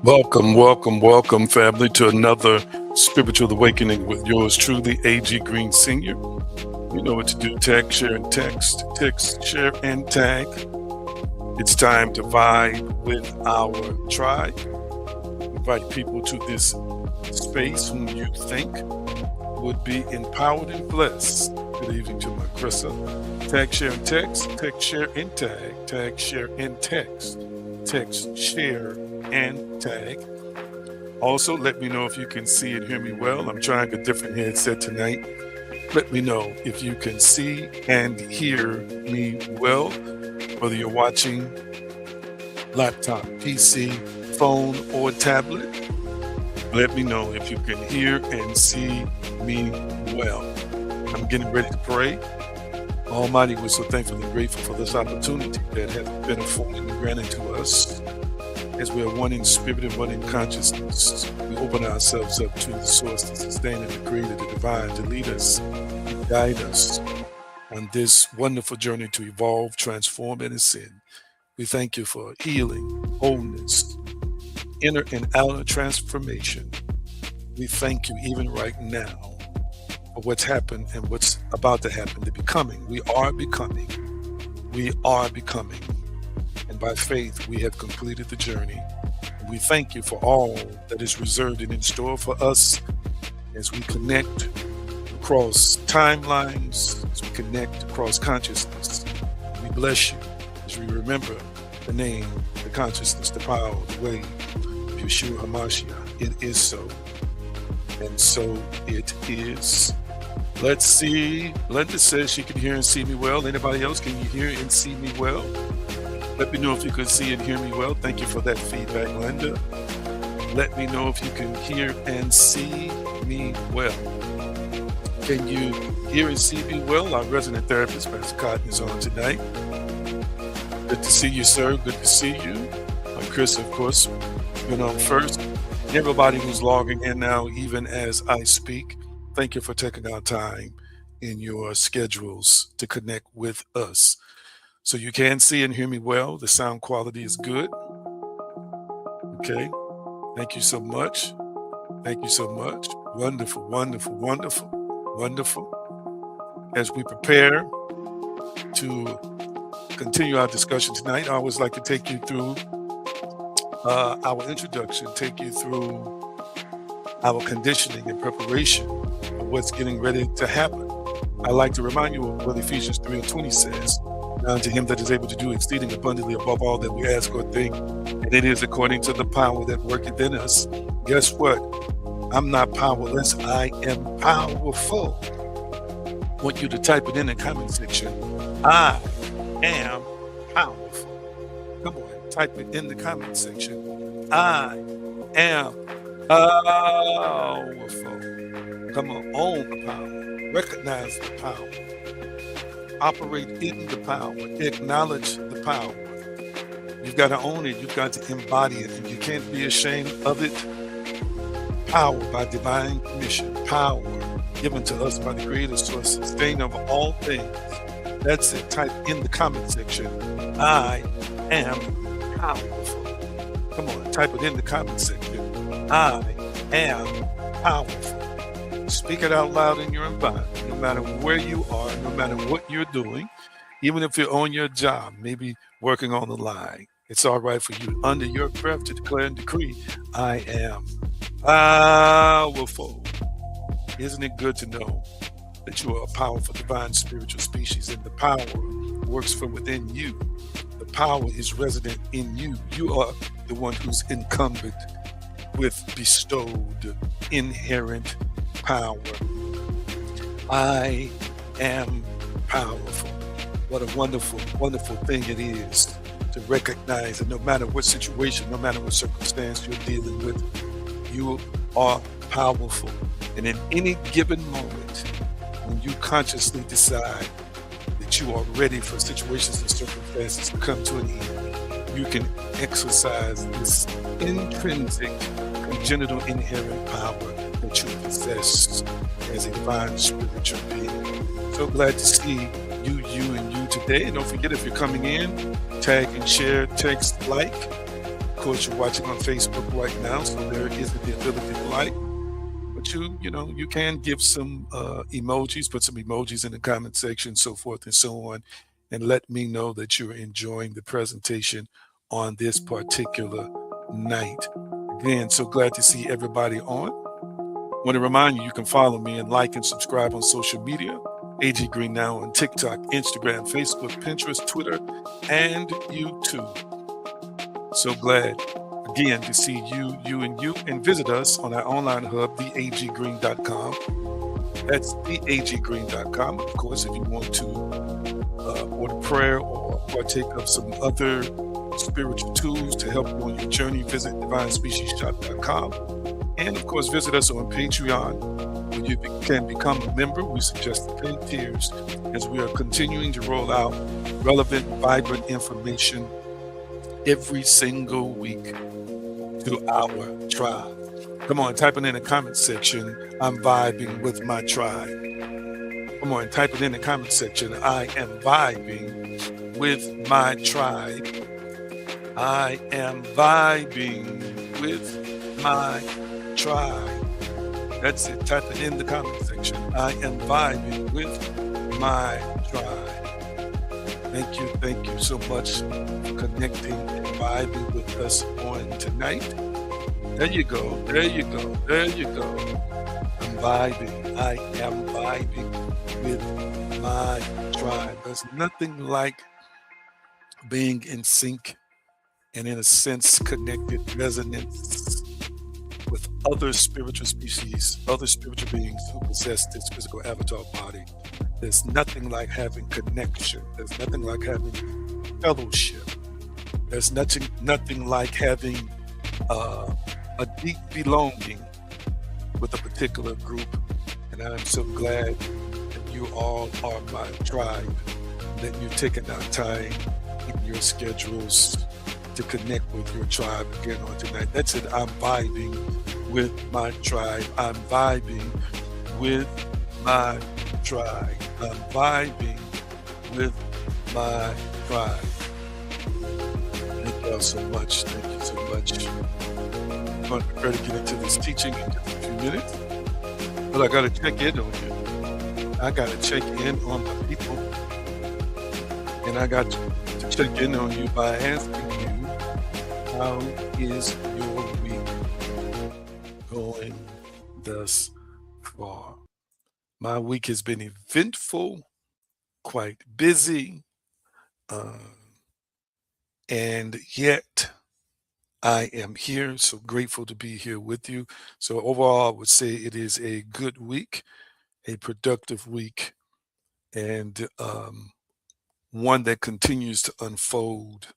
Welcome, welcome, welcome, family, to another Spiritual Awakening with yours truly, A.G. Green Sr. You know what to do. Tag, share, and text. Text, share, and tag. It's time to vibe with our tribe. Invite people to this space whom you think would be empowered and blessed. Good evening to my Krissa. Tag, share, and text. Text, share, and tag. Tag, share, and text. Text, share, and tag. Also, let me know if you can see and hear me well. I'm trying a different headset tonight. Let me know if you can see and hear me well, whether you're watching laptop, PC, phone, or tablet. Let me know if you can hear and see me well. I'm getting ready to pray. Almighty, we're so thankful and grateful for this opportunity that has been afforded and granted to us. As we are one in spirit and one in consciousness, we open ourselves up to the source, the sustainer, the creator, the divine, to lead us and guide us on this wonderful journey to evolve, transform, and ascend. We thank you for healing, wholeness, inner and outer transformation. We thank you even right now for what's happened and what's about to happen, the becoming. We are becoming. We are becoming. And by faith, we have completed the journey. And we thank you for all that is reserved and in store for us as we connect across timelines, as we connect across consciousness. We bless you as we remember the name, the consciousness, the power, the way of Yeshua HaMashiach. It is so. And so it is. Let's see. Linda says she can hear and see me well. Anybody else, can you hear and see me well? Let me know if you can see and hear me well. Thank you for that feedback, Linda. Let me know if you can hear and see me well. Can you hear and see me well? Our resident therapist, Pastor Cotton, is on tonight. Good to see you, sir. Good to see you. Chris, of course, been on first. Everybody who's logging in now, even as I speak, thank you for taking our time in your schedules to connect with us. So you can see and hear me well. The sound quality is good. Okay. Thank you so much. Thank you so much. Wonderful, wonderful, wonderful, wonderful. As we prepare to continue our discussion tonight, I always like to take you through our introduction, take you through our conditioning and preparation of what's getting ready to happen. I like to remind you of what Ephesians 3:20 says. Now to him that is able to do exceeding abundantly above all that we ask or think, and it is according to the power that worketh in us. Guess what? I'm not powerless, I am powerful. I want you to type it in the comment section. I am powerful. Come on, type it in the comment section. I am powerful. Come on, own the power. Recognize the power. Operate in the power, acknowledge the power. You've got to own it, you've got to embody it, and you can't be ashamed of it. Power by divine permission, power given to us by the creator source, sustainer of all things. That's it. Type in the comment section. I am powerful. Come on, type it in the comment section. I am powerful. Speak it out loud in your environment, no matter where you are, no matter what you're doing, even if you're on your job, maybe working on the line. It's all right for you under your breath to declare and decree, I am powerful. Isn't it good to know that you are a powerful divine spiritual species and the power works from within you? The power is resident in you. You are the one who's incumbent with bestowed inherent power. I am powerful. What a wonderful, wonderful thing it is to recognize that no matter what situation, no matter what circumstance you're dealing with, you are powerful. And in any given moment, when you consciously decide that you are ready for situations and circumstances to come to an end, you can exercise this intrinsic, congenital, inherent power that you possess as a divine spiritual being. So glad to see you, and you today. And don't forget, if you're coming in, tag and share, text, like. course, you're watching on Facebook right now, so there isn't the ability to like. But you can give some emojis, put some emojis in the comment section, so forth and so on, and let me know that you're enjoying the presentation on this particular night. Again, so glad to see everybody on. Want to remind you, you can follow me and like and subscribe on social media. AG Green Now on TikTok, Instagram, Facebook, Pinterest, Twitter, and YouTube. So glad again to see you, and visit us on our online hub, theaggreen.com. That's theaggreen.com. Of course, if you want to order prayer or partake of some other spiritual tools to help you on your journey, visit divinespeciesshop.com. And of course, visit us on Patreon, where you can become a member. We suggest the 10 tiers as we are continuing to roll out relevant, vibrant information every single week to our tribe. Come on, type it in the comment section. I'm vibing with my tribe. Come on, type it in the comment section. I am vibing with my tribe. I am vibing with my tribe. That's it. Type it in the comment section. I am vibing with my tribe. Thank you so much for connecting and vibing with us on tonight. There you go. I'm vibing. I am vibing with my tribe. There's nothing like being in sync and, in a sense, connected resonance with other spiritual species, other spiritual beings who possess this physical avatar body. There's nothing like having connection. There's nothing like having fellowship. There's nothing like having a deep belonging with a particular group. And I'm so glad that you all are my tribe, that you've taken out time in your schedules to connect with your tribe again on tonight. That's it. I'm vibing with my tribe. I'm vibing with my tribe. I'm vibing with my tribe. Thank y'all so much. Thank you so much. I'm going to prepare to get into this teaching in just a few minutes. But I got to check in on you. I got to check in on my people. And I got to check in on you by asking you, how is your week going thus far? My week has been eventful, quite busy, and yet I am here. So grateful to be here with you. So overall, I would say it is a good week, a productive week, and one that continues to unfold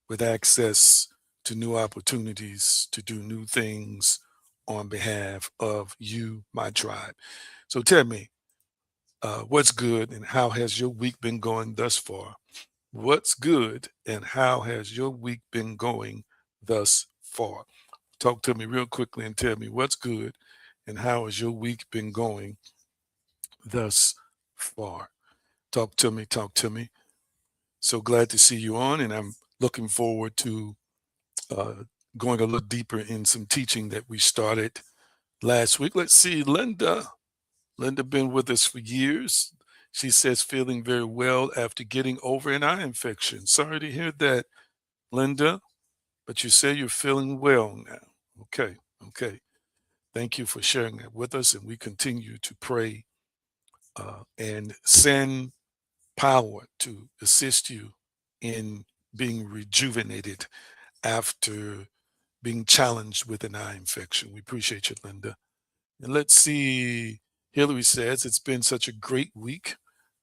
with access to new opportunities to do new things on behalf of you, my tribe. So tell me, what's good and how has your week been going thus far? What's good and how has your week been going thus far? Talk to me real quickly and tell me what's good and how has your week been going thus far? Talk to me, talk to me. So glad to see you on, and I'm looking forward to going a little deeper in some teaching that we started last week. Let's see, Linda. Linda been with us for years. She says feeling very well after getting over an eye infection. Sorry to hear that, Linda, but you say you're feeling well now. Okay, okay. Thank you for sharing that with us, and we continue to pray and send power to assist you in being rejuvenated after being challenged with an eye infection. We appreciate you, Linda. And let's see, Hillary says, it's been such a great week.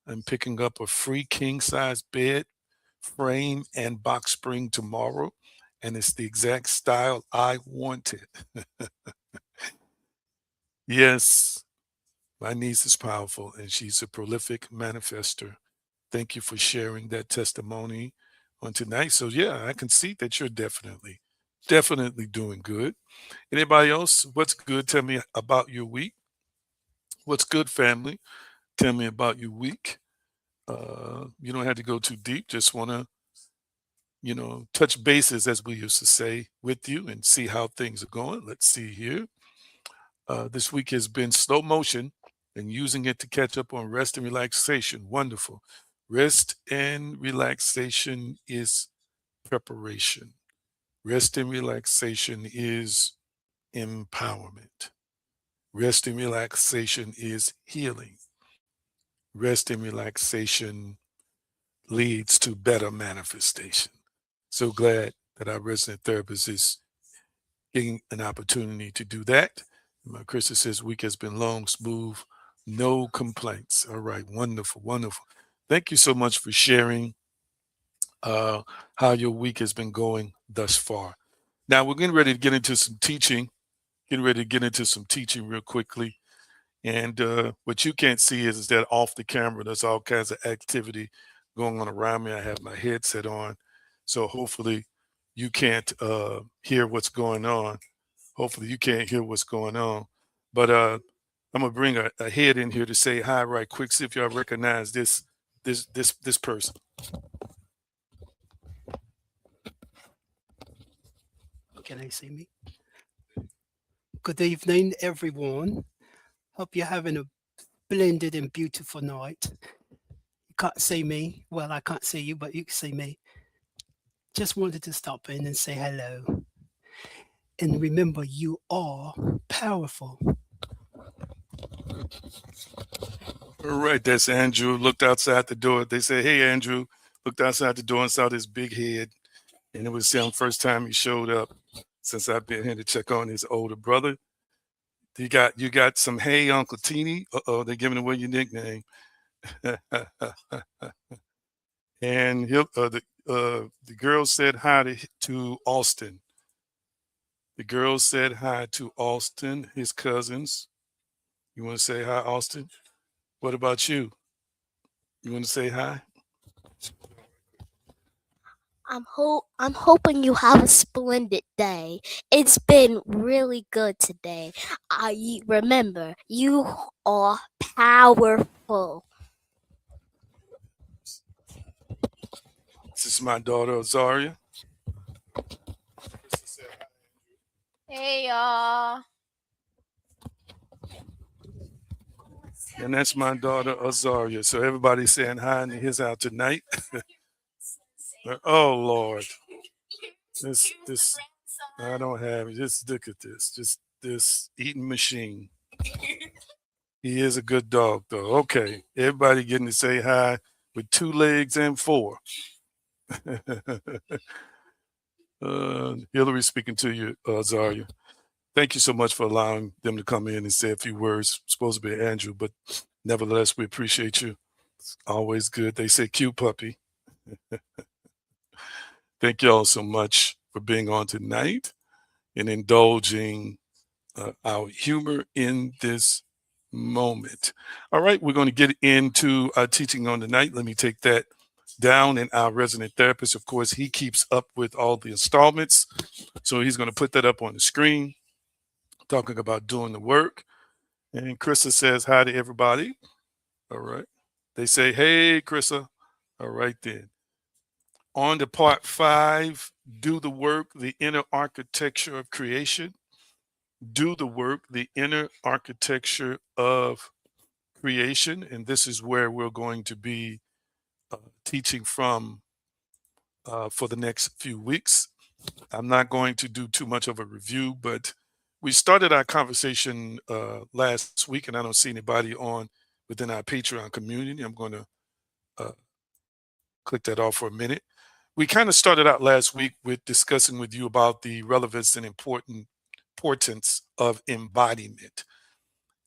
I'm picking up a free king size bed, frame, and box spring tomorrow, and it's the exact style I wanted. Yes, my niece is powerful, and she's a prolific manifester. Thank you for sharing that testimony on tonight. So yeah, I can see that you're definitely doing good. Anybody else? What's good? Tell me about your week. What's good, family? Tell me about your week. You don't have to go too deep. Just want to, touch bases, as we used to say, with you and see how things are going. Let's see here. This week has been slow motion and using it to catch up on rest and relaxation. Wonderful. Rest and relaxation is preparation. Rest and relaxation is empowerment. Rest and relaxation is healing. Rest and relaxation leads to better manifestation. So glad that our resident therapist is getting an opportunity to do that. My Krista says week has been long, smooth, no complaints. All right, wonderful, wonderful. Thank you so much for sharing uh, how your week has been going thus far. Now we're getting ready to get into some teaching. Getting ready to get into some teaching real quickly. And what you can't see is that off the camera, there's all kinds of activity going on around me. I have my headset on, so hopefully you can't hear what's going on. Hopefully you can't hear what's going on. But I'm gonna bring a head in here to say hi right quick. See if y'all recognize this person. Can I see me? Good evening, everyone. Hope you're having a splendid and beautiful night. You can't see me. Well, I can't see you, but you can see me. Just wanted to stop in and say hello. And remember, you are powerful. All right, that's Andrew. Looked outside the door. They said, "Hey, Andrew." Looked outside the door and saw this big head, and it was him first time he showed up since I've been here to check on his older brother. You got some hey Uncle Teeny. Uh-oh, they're giving away your nickname. And the girl said hi to Austin. The girl said hi to Austin, his cousins. You want to say hi, Austin? What about you? You want to say hi? I'm hoping you have a splendid day. It's been really good today. I remember you are powerful. This is my daughter Azaria, Hey y'all. and that's my daughter Azaria. So everybody's saying hi in his out tonight. Oh Lord, this I don't have it. Just look at this. Just this eating machine. He is a good dog though. Okay, everybody getting to say hi with 2 legs and 4. Hillary speaking to you, Zaria. Thank you so much for allowing them to come in and say a few words. Supposed to be Andrew, but nevertheless, we appreciate you. It's always good. They say cute puppy. Thank you all so much for being on tonight and indulging our humor in this moment. All right, we're going to get into our teaching on tonight. Let me take that down. And our resident therapist, of course, he keeps up with all the installments. So he's going to put that up on the screen, talking about doing the work. And Krista says hi to everybody. All right. They say, hey, Krista. All right, then. On to part 5, do the work, the inner architecture of creation. Do the work, the inner architecture of creation. And this is where we're going to be teaching from for the next few weeks. I'm not going to do too much of a review, but we started our conversation last week, and I don't see anybody on within our Patreon community. I'm going to uh, click that off for a minute. We kind of started out last week with discussing with you about the relevance and importance of embodiment.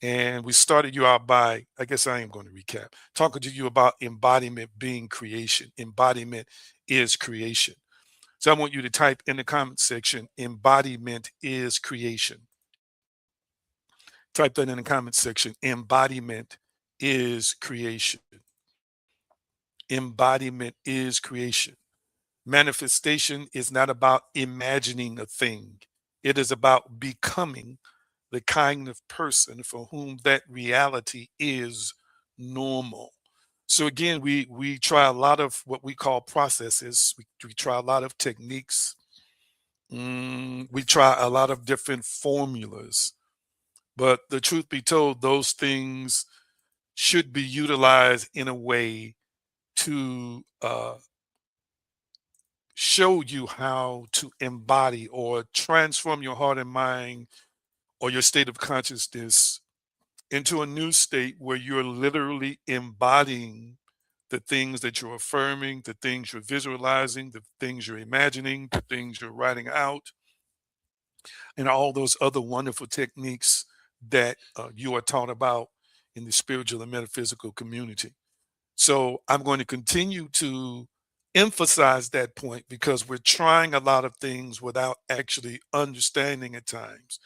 And we started you out by, I guess I am going to recap, talking to you about embodiment being creation. Embodiment is creation. So I want you to type in the comment section, embodiment is creation. Type that in the comment section, embodiment is creation. Embodiment is creation. Manifestation is not about imagining a thing. It is about becoming the kind of person for whom that reality is normal. So again, we try a lot of what we call processes. We try a lot of techniques. We try a lot of different formulas. But the truth be told, those things should be utilized in a way to show you how to embody or transform your heart and mind or your state of consciousness into a new state where you're literally embodying the things that you're affirming, the things you're visualizing, the things you're imagining, the things you're writing out, and all those other wonderful techniques that you are taught about in the spiritual and metaphysical community. So I'm going to continue to emphasize that point because we're trying a lot of things without actually understanding at times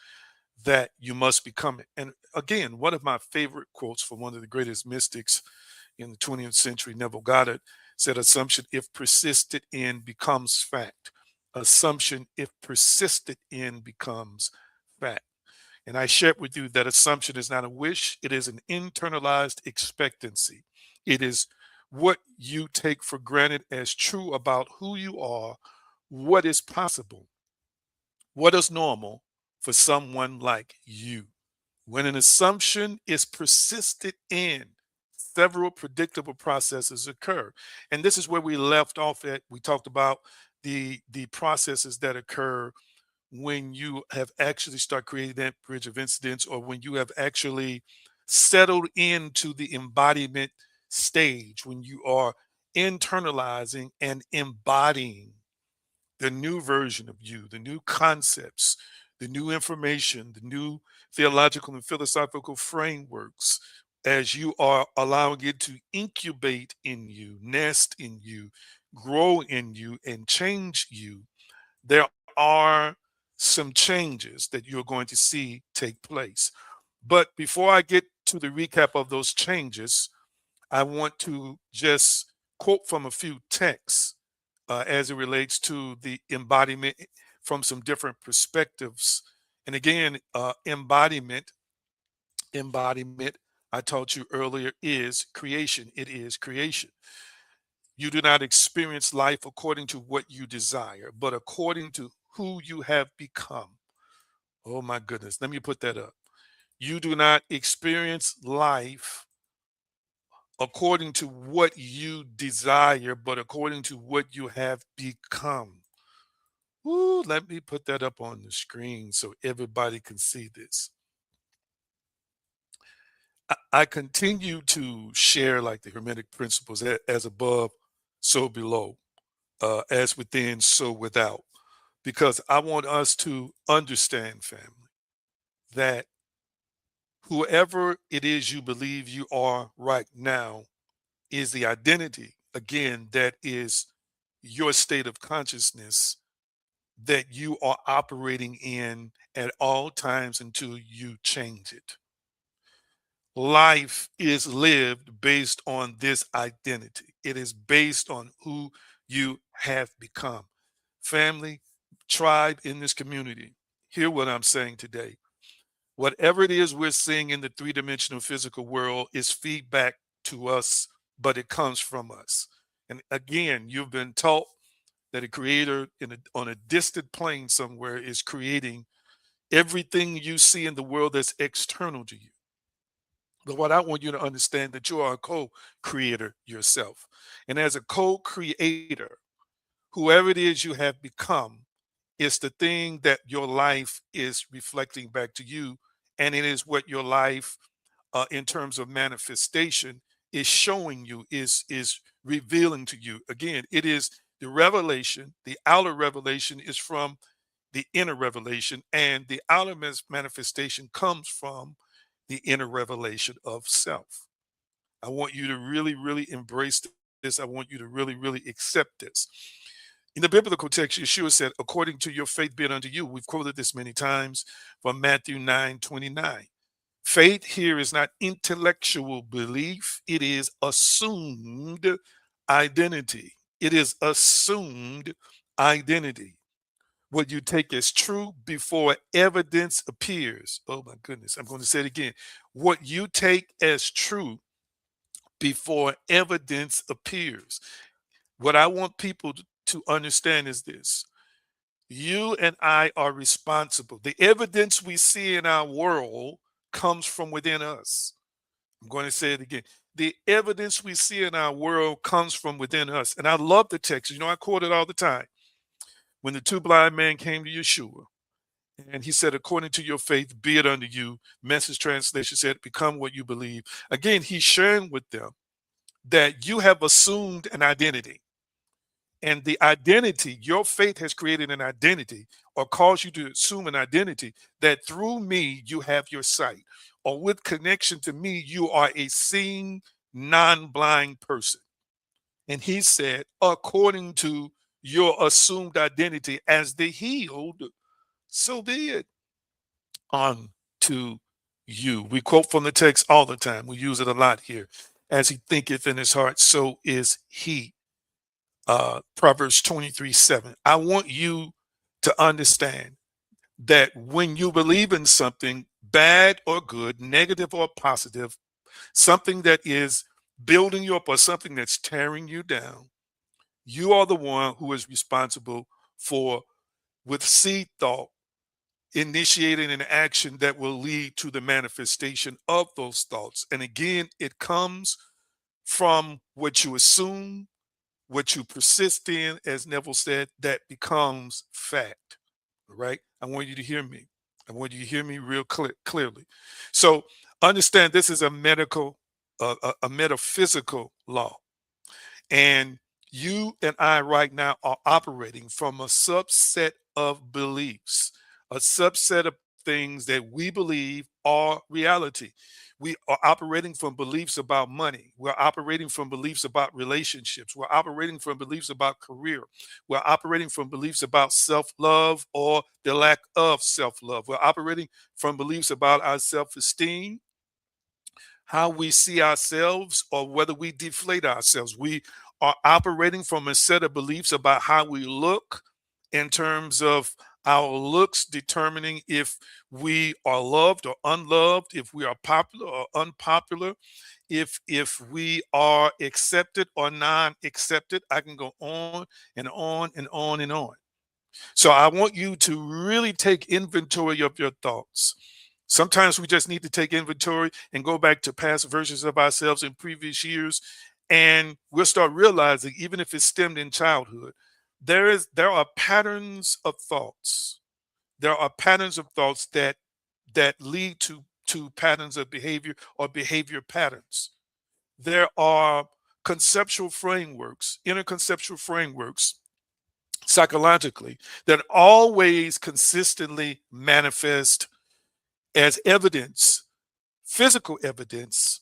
that you must become it. And again, one of my favorite quotes from one of the greatest mystics in the 20th century, Neville Goddard, said, "Assumption, if persisted in, becomes fact. Assumption, if persisted in, becomes fact." And I shared with you that assumption is not a wish, it is an internalized expectancy. It is what you take for granted as true about who you are, what is possible, what is normal for someone like you. When an assumption is persisted in, several predictable processes occur. And this is where we left off at. We talked about the processes that occur when you have actually start creating that bridge of incidents, or when you have actually settled into the embodiment stage, when you are internalizing and embodying the new version of you, the new concepts, the new information, the new theological and philosophical frameworks, as you are allowing it to incubate in you, nest in you, grow in you, and change you, there are some changes that you're going to see take place. But before I get to the recap of those changes, I want to just quote from a few texts as it relates to the embodiment from some different perspectives. And again, embodiment, I taught you earlier, is creation. It is creation. You do not experience life according to what you desire, but according to who you have become. Oh my goodness. Let me put that up. You do not experience life according to what you desire, but according to what you have become. Ooh, let me put that up on the screen so everybody can see this. I continue to share like the Hermetic principles, as above, so below, as within, so without, because I want us to understand, family, that whoever it is you believe you are right now is the identity, again, that is your state of consciousness that you are operating in at all times until you change it. Life is lived based on this identity. It is based on who you have become. Family, tribe in this community, hear what I'm saying today. Whatever it is we're seeing in the three-dimensional physical world is feedback to us, but it comes from us. And again, you've been taught that a creator on a distant plane somewhere is creating everything you see in the world that's external to you. But what I want you to understand that you are a co-creator yourself. And as a co-creator, whoever it is you have become is the thing that your life is reflecting back to you. And it is what your life, in terms of manifestation, is showing you, is revealing to you. Again, it is the revelation. The outer revelation is from the inner revelation, and the outer manifestation comes from the inner revelation of self. I want you to really, really embrace this. I want you to really, really accept this. In the biblical text, Yeshua said, according to your faith be it unto you. We've quoted this many times from Matthew 9:29. Faith here is not intellectual belief, it is assumed identity. It is assumed identity. What you take as true before evidence appears. Oh my goodness, I'm going to say it again. What you take as true before evidence appears. What I want people to understand is this: you and I are responsible. The evidence we see in our world comes from within us. I'm going to say it again. The evidence we see in our world comes from within us. And I love the text. You know, I quote it all the time. When the two blind men came to Yeshua, and he said, according to your faith, be it unto you. Message translation said, become what you believe. Again, he's sharing with them that you have assumed an identity. And the identity, your faith has created an identity or caused you to assume an identity that through me, you have your sight. Or with connection to me, you are a seeing, non-blind person. And he said, according to your assumed identity as the healed, so be it unto you. We quote from the text all the time. We use it a lot here. As he thinketh in his heart, so is he. Proverbs 23:7. I want you to understand that when you believe in something, bad or good, negative or positive, something that is building you up or something that's tearing you down, you are the one who is responsible for, with seed thought, initiating an action that will lead to the manifestation of those thoughts. And again, it comes from what you assume, what you persist in, as Neville said, that becomes fact. All right. I want you to hear me. I want you to hear me real clearly. So understand this is a a metaphysical law. And you and I right now are operating from a subset of beliefs, a subset of things that we believe are reality. We are operating from beliefs about money. We're operating from beliefs about relationships. We're operating from beliefs about career. We're operating from beliefs about self love or the lack of self love. We're operating from beliefs about our self esteem, how we see ourselves, or whether we deflate ourselves. We are operating from a set of beliefs about how we look, in terms of our looks determining if we are loved or unloved, if we are popular or unpopular, if we are accepted or non-accepted. I can go on and on and on and on. So I want you to really take inventory of your thoughts. Sometimes we just need to take inventory and go back to past versions of ourselves in previous years, and we'll start realizing, even if it's stemmed in childhood, there are patterns of thoughts. There are patterns of thoughts that lead to patterns of behavior or behavior patterns. There are conceptual frameworks, inner conceptual frameworks psychologically, that always consistently manifest as evidence, physical evidence,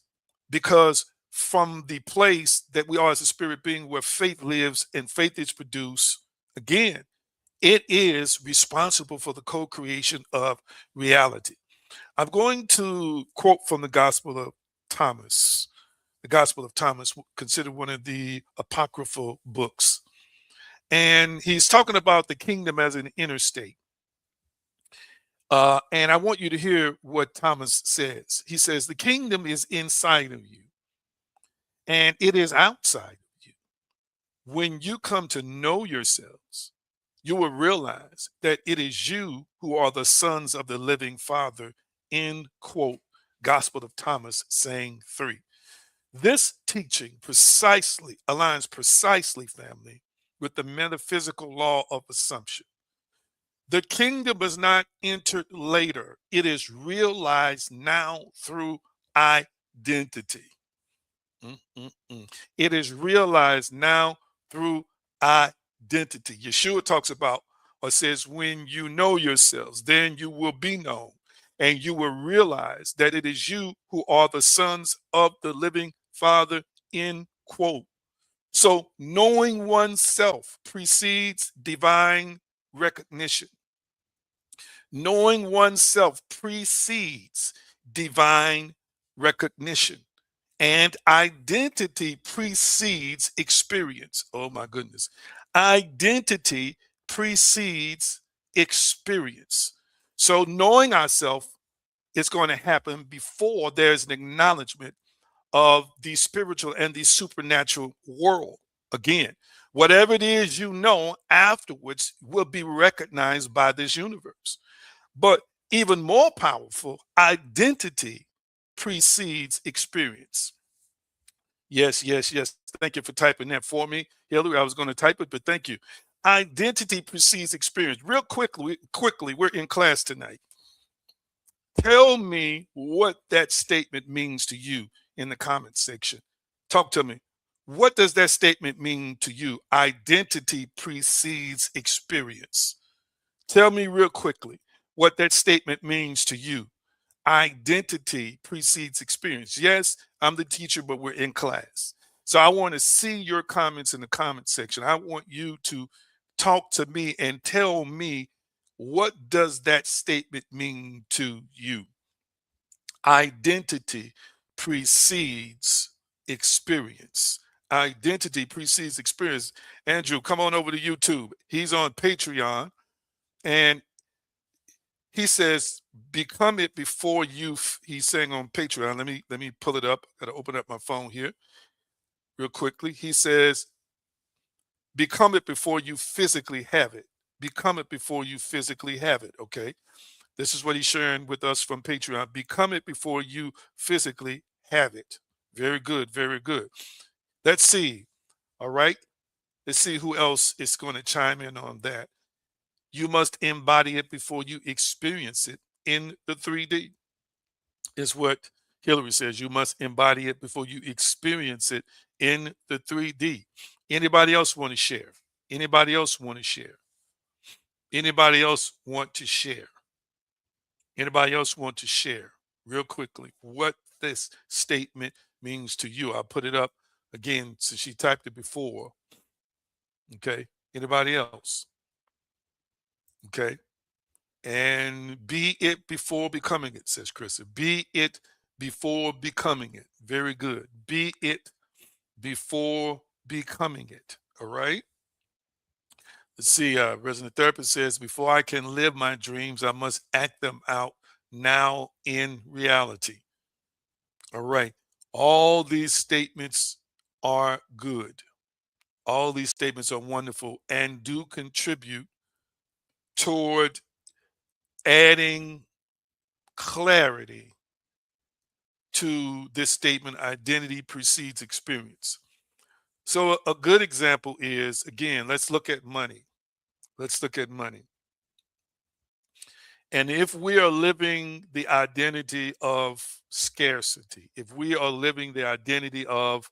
because from the place that we are as a spirit being where faith lives and faith is produced, again, it is responsible for the co-creation of reality. I'm going to quote from the Gospel of Thomas. The Gospel of Thomas, considered one of the apocryphal books. And he's talking about the kingdom as an interstate. And I want you to hear what Thomas says. He says, the kingdom is inside of you and it is outside of you. When you come to know yourselves, you will realize that it is you who are the sons of the living Father, end quote, Gospel of Thomas, saying 3. This teaching precisely aligns precisely, family, with the metaphysical law of assumption. The kingdom is not entered later, it is realized now through identity. It is realized now through identity. Yeshua talks about, or says, when you know yourselves, then you will be known, and you will realize that it is you who are the sons of the living Father, end quote. So knowing oneself precedes divine recognition. Knowing oneself precedes divine recognition, and identity precedes experience. Oh my goodness. Identity precedes experience. So knowing ourselves is going to happen before there's an acknowledgement of the spiritual and the supernatural world. Again, whatever it is you know afterwards will be recognized by this universe. But even more powerful, identity precedes experience. Yes, yes, yes. Thank you for typing that for me, Hillary. I was going to type it, but thank you. Identity precedes experience. Real quickly, we're in class tonight. Tell me what that statement means to you in the comments section. Talk to me. What does that statement mean to you? Identity precedes experience. Tell me real quickly what that statement means to you. Identity precedes experience. Yes, I'm the teacher, but we're in class. So I want to see your comments in the comment section. I want you to talk to me and tell me, what does that statement mean to you? Identity precedes experience. Identity precedes experience. Andrew, come on over to YouTube. He's on Patreon, and he says, "Become it before you." He's saying on Patreon. Let me pull it up. Got to open up my phone here real quickly. He says, "Become it before you physically have it. Become it before you physically have it." Okay. This is what he's sharing with us from Patreon. Become it before you physically have it. Very good. Very good. Let's see. All right. Let's see who else is going to chime in on that. You must embody it before you experience it in the 3D, is what Hillary says. You must embody it before you experience it in the 3D. Anybody else want to share? Anybody else want to share? Anybody else want to share? Anybody else want to share real quickly what this statement means to you? I'll put it up again since she typed it before. Okay. Anybody else? Okay. And be it before becoming it, says Krista. Be it before becoming it. Very good. Be it before becoming it. All right. Let's see. Resident therapist says, before I can live my dreams, I must act them out now in reality. All right. All these statements are good. All these statements are wonderful and do contribute toward adding clarity to this statement: identity precedes experience. So a good example is, again, let's look at money. Let's look at money. And if we are living the identity of scarcity, if we are living the identity of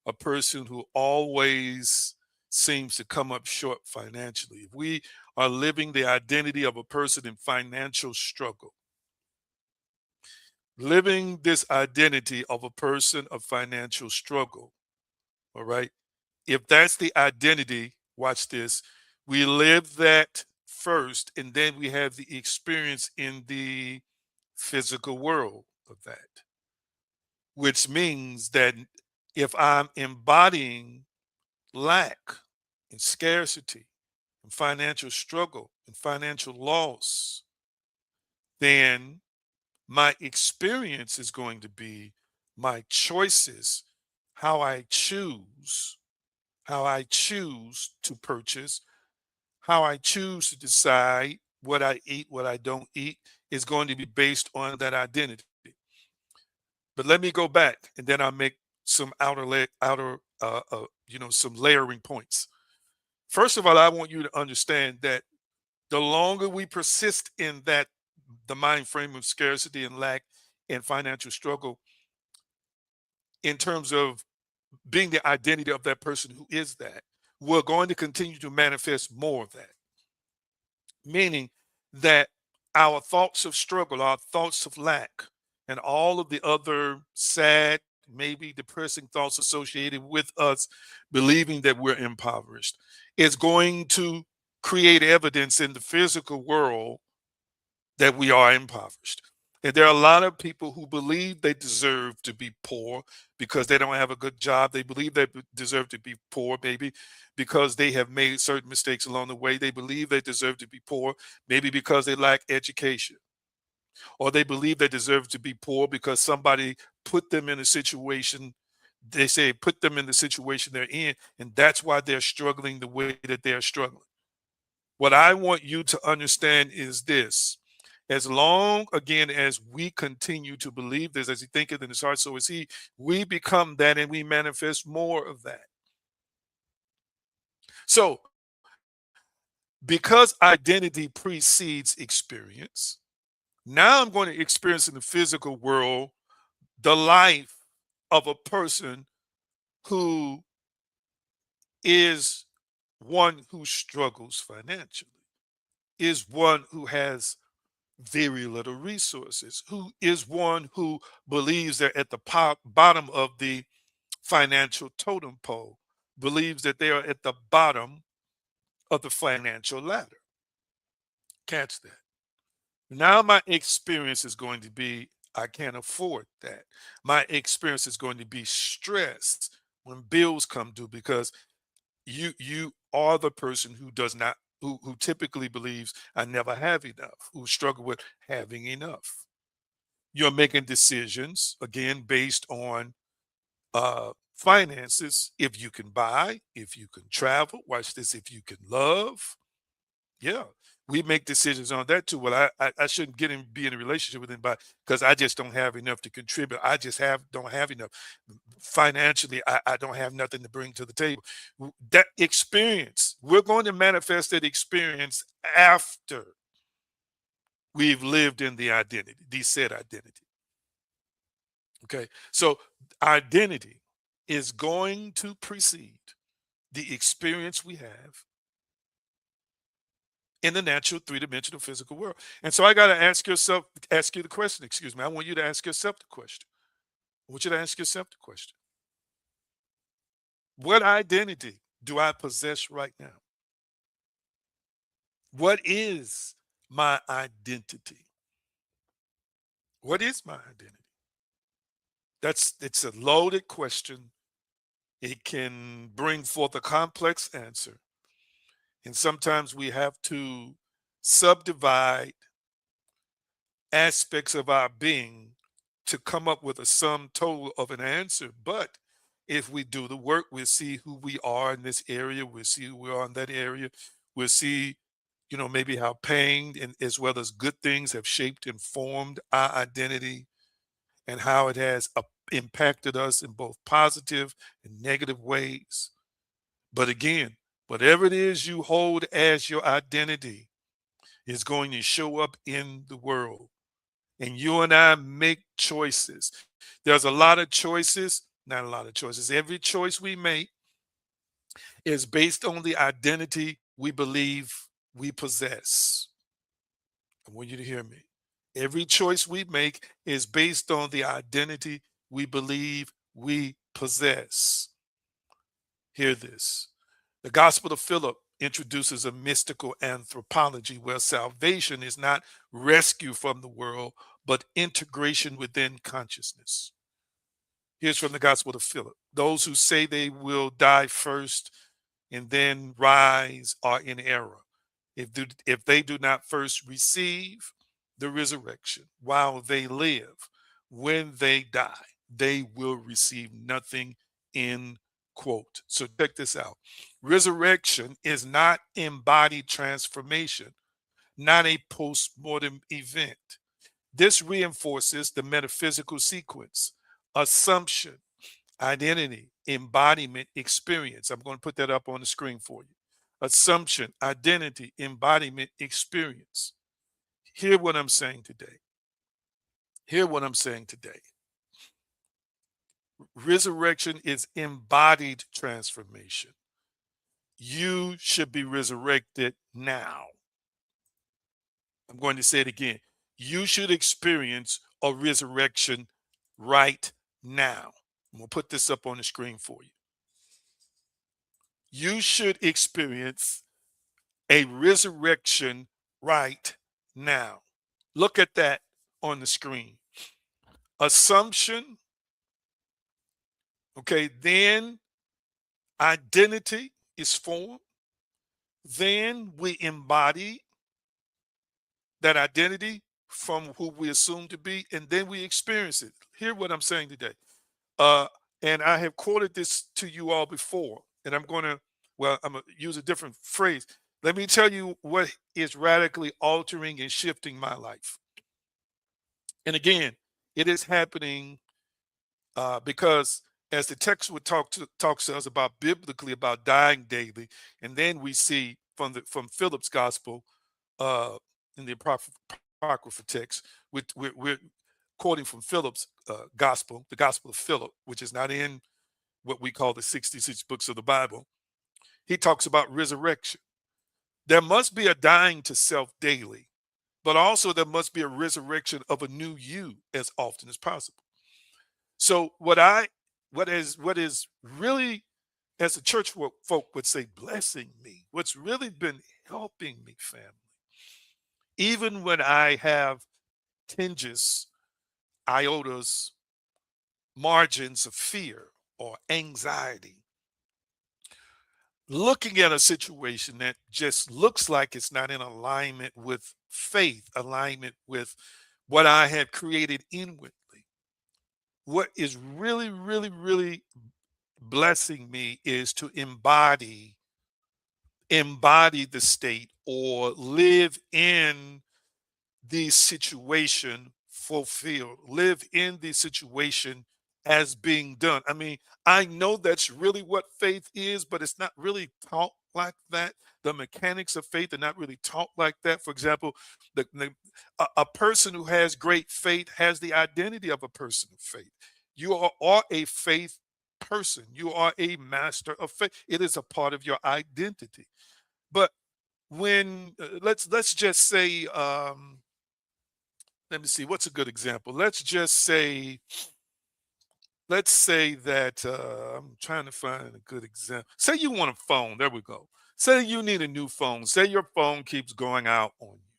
a person who always seems to come up short financially, if we are living the identity of a person in financial struggle, living this identity of a person of financial struggle, all right? If that's the identity, watch this, we live that first, and then we have the experience in the physical world of that, which means that if I'm embodying lack and scarcity and financial struggle and financial loss, then my experience is going to be my choices, how I choose, how I choose to purchase, how I choose to decide what I eat, what I don't eat, is going to be based on that identity. But let me go back, and then I'll make some some layering points. First of all, I want you to understand that the longer we persist in that, the mind frame of scarcity and lack and financial struggle, in terms of being the identity of that person who is that, we're going to continue to manifest more of that. Meaning that our thoughts of struggle, our thoughts of lack, and all of the other sad, maybe depressing thoughts associated with us believing that we're impoverished, is going to create evidence in the physical world that we are impoverished. And there are a lot of people who believe they deserve to be poor because they don't have a good job. They believe they deserve to be poor, maybe because they have made certain mistakes along the way. They believe they deserve to be poor, maybe because they lack education. or they believe they deserve to be poor because somebody put them in a situation. They say put them in the situation they're in, and that's why they're struggling the way that they're struggling. What I want you to understand is this: as long again as we continue to believe this, as he thinketh in his heart, so is he, we become that and we manifest more of that. So, because identity precedes experience, now I'm going to experience in the physical world the life of a person who is one who struggles financially, is one who has very little resources, who is one who believes they're at the bottom of the financial totem pole, believes that they are at the bottom of the financial ladder. Catch that. Now, my experience is going to be I can't afford that. My experience is going to be stress when bills come due because you are the person who does not who typically believes I never have enough, who struggle with having enough. You're making decisions again based on finances. If you can buy, if you can travel, watch this, if you can love. Yeah, we make decisions on that too. Well, I shouldn't be in a relationship with anybody because I just don't have enough to contribute. I just don't have enough financially. I don't have nothing to bring to the table. That experience, we're going to manifest that experience after we've lived in the said identity. Okay, so identity is going to precede the experience we have in the natural three-dimensional physical world. And so I got to ask you the question, excuse me. I want you to ask yourself the question. I want you to ask yourself the question. What identity do I possess right now? What is my identity? What is my identity? It's a loaded question. It can bring forth a complex answer. And sometimes we have to subdivide aspects of our being to come up with a sum total of an answer. But if we do the work, we'll see who we are in this area, we'll see who we are in that area, we'll see, maybe how pain and as well as good things have shaped and formed our identity and how it has impacted us in both positive and negative ways. But again, whatever it is you hold as your identity is going to show up in the world. And you and I make choices. There's a lot of choices, not a lot of choices. Every choice we make is based on the identity we believe we possess. I want you to hear me. Every choice we make is based on the identity we believe we possess. Hear this. The Gospel of Philip introduces a mystical anthropology where salvation is not rescue from the world, but integration within consciousness. Here's from the Gospel of Philip. Those who say they will die first and then rise are in error. If they do not first receive the resurrection while they live, when they die, they will receive nothing, end quote. So check this out. Resurrection is not embodied transformation, not a post-mortem event. This reinforces the metaphysical sequence: assumption, identity, embodiment, experience. I'm going to put that up on the screen for you. Assumption, identity, embodiment, experience. Hear what I'm saying today. Hear what I'm saying today. Resurrection is embodied transformation. You should be resurrected now. I'm going to say it again. You should experience a resurrection right now. I'm going to put this up on the screen for you. You should experience a resurrection right now. Look at that on the screen. Assumption, okay, then identity is formed. Then we embody that identity from who we assume to be, and then we experience it. Hear what I'm saying today. Uh, and I have quoted this to you all before, and I'm going to use a different phrase. Let me tell you what is radically altering and shifting my life. And again, it is happening because as the text would talks to us about biblically about dying daily, and then we see from Philip's gospel in the apocryphal text, we're quoting from Philip's gospel, the Gospel of Philip, which is not in what we call the 66 books of the Bible. He talks about resurrection. There must be a dying to self daily, but also there must be a resurrection of a new you as often as possible. So what is really, as the church folk would say, blessing me, what's really been helping me, family, even when I have tinges, iotas, margins of fear or anxiety, looking at a situation that just looks like it's not in alignment with faith, alignment with what I have created inwardly. What is really, really, really blessing me is to embody the state or live in the situation fulfilled, live in the situation as being done. I mean, I know that's really what faith is, but it's not really taught like that. The mechanics of faith are not really taught like that. For example, a person who has great faith has the identity of a person of faith. You are a faith person. You are a master of faith. It is a part of your identity. But when let's just say let me see, what's a good example. Let's say that I'm trying to find a good example. Say you want a phone. There we go. Say you need a new phone. Say your phone keeps going out on you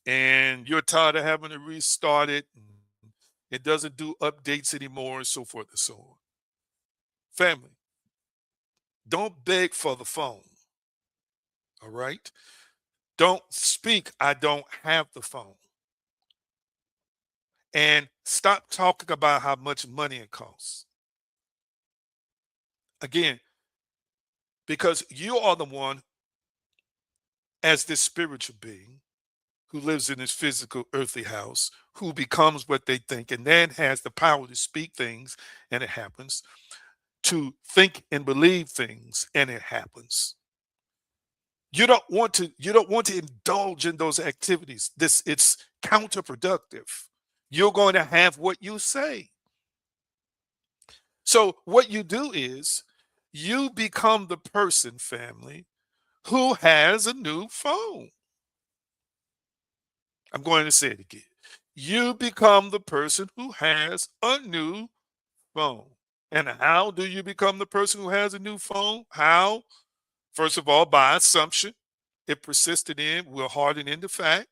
and you're tired of having to restart it, and it doesn't do updates anymore, and so forth and so on. Family, don't beg for the phone. All right, don't speak I don't have the phone, and stop talking about how much money it costs. Again, because you are the one, as this spiritual being who lives in this physical earthly house, who becomes what they think and then has the power to speak things and it happens, to think and believe things and it happens. You don't want to indulge in those activities. It's counterproductive. You're going to have what you say. So what you do is you become the person, family, who has a new phone. I'm going to say it again. You become the person who has a new phone. And how do you become the person who has a new phone? How? First of all, by assumption. If persisted in, will harden into fact.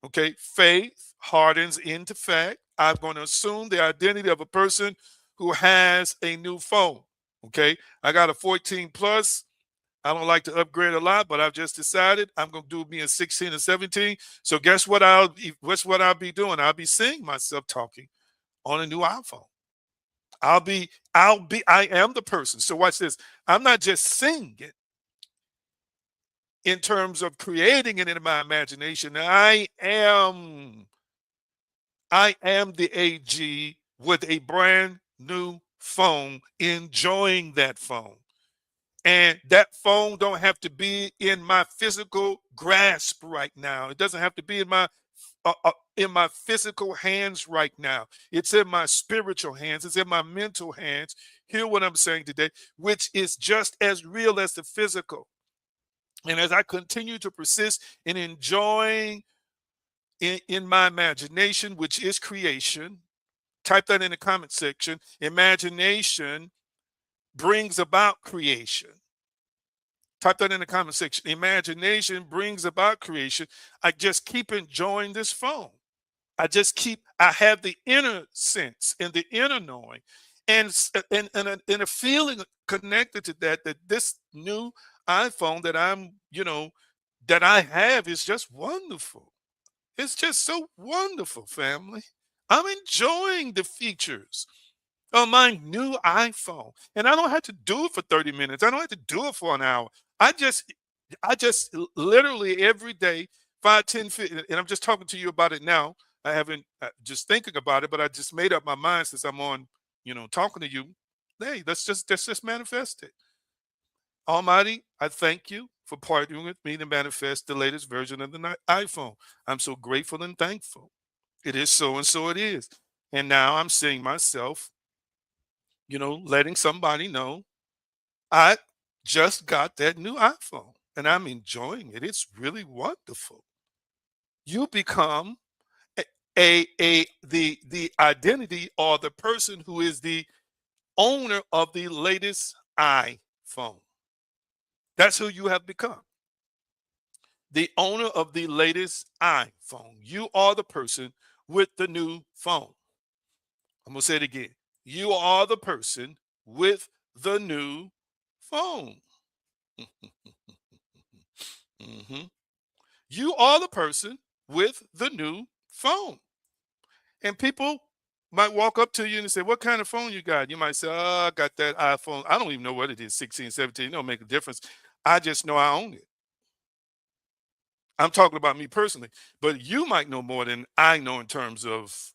Okay. Faith hardens into fact. I'm going to assume the identity of a person who has a new phone. Okay. I got a 14 plus. I don't like to upgrade a lot, but I've just decided I'm gonna do me a 16 or 17. So guess what I'll be doing? I'll be seeing myself talking on a new iPhone. I am the person. So watch this. I'm not just seeing it in terms of creating it in my imagination. I am the AG with a brand new phone, enjoying that phone. And that phone don't have to be in my physical grasp right now. It doesn't have to be in my physical hands right now. It's in my spiritual hands. It's in my mental hands. Hear what I'm saying today, which is just as real as the physical. And as I continue to persist in enjoying in my imagination, which is creation, type that in the comment section. Imagination brings about creation. Type that in the comment section. Imagination brings about creation. I just keep enjoying this phone. I have the inner sense and the inner knowing and a feeling connected to that this new iPhone that I have is just wonderful. It's just so wonderful, family. I'm enjoying the features on my new iPhone. And I don't have to do it for 30 minutes. I don't have to do it for an hour. I just literally every day, 5, 10, 15, and I'm just talking to you about it now. I haven't just thinking about it, but I just made up my mind since I'm on, talking to you. Hey, let's just manifest it. Almighty, I thank you for partnering with me to manifest the latest version of the iPhone. I'm so grateful and thankful. It is so and so it is. And now I'm seeing myself, letting somebody know I just got that new iPhone and I'm enjoying it. It's really wonderful. You become the identity or the person who is the owner of the latest iPhone. That's who you have become. The owner of the latest iPhone. You are the person with the new phone. I'm going to say it again. You are the person with the new phone. Mhm. You are the person with the new phone. And people might walk up to you and say, "What kind of phone you got?" You might say, "Oh, I got that iPhone. I don't even know what it is, 16, 17. It don't make a difference. I just know I own it." I'm talking about me personally, but you might know more than I know in terms of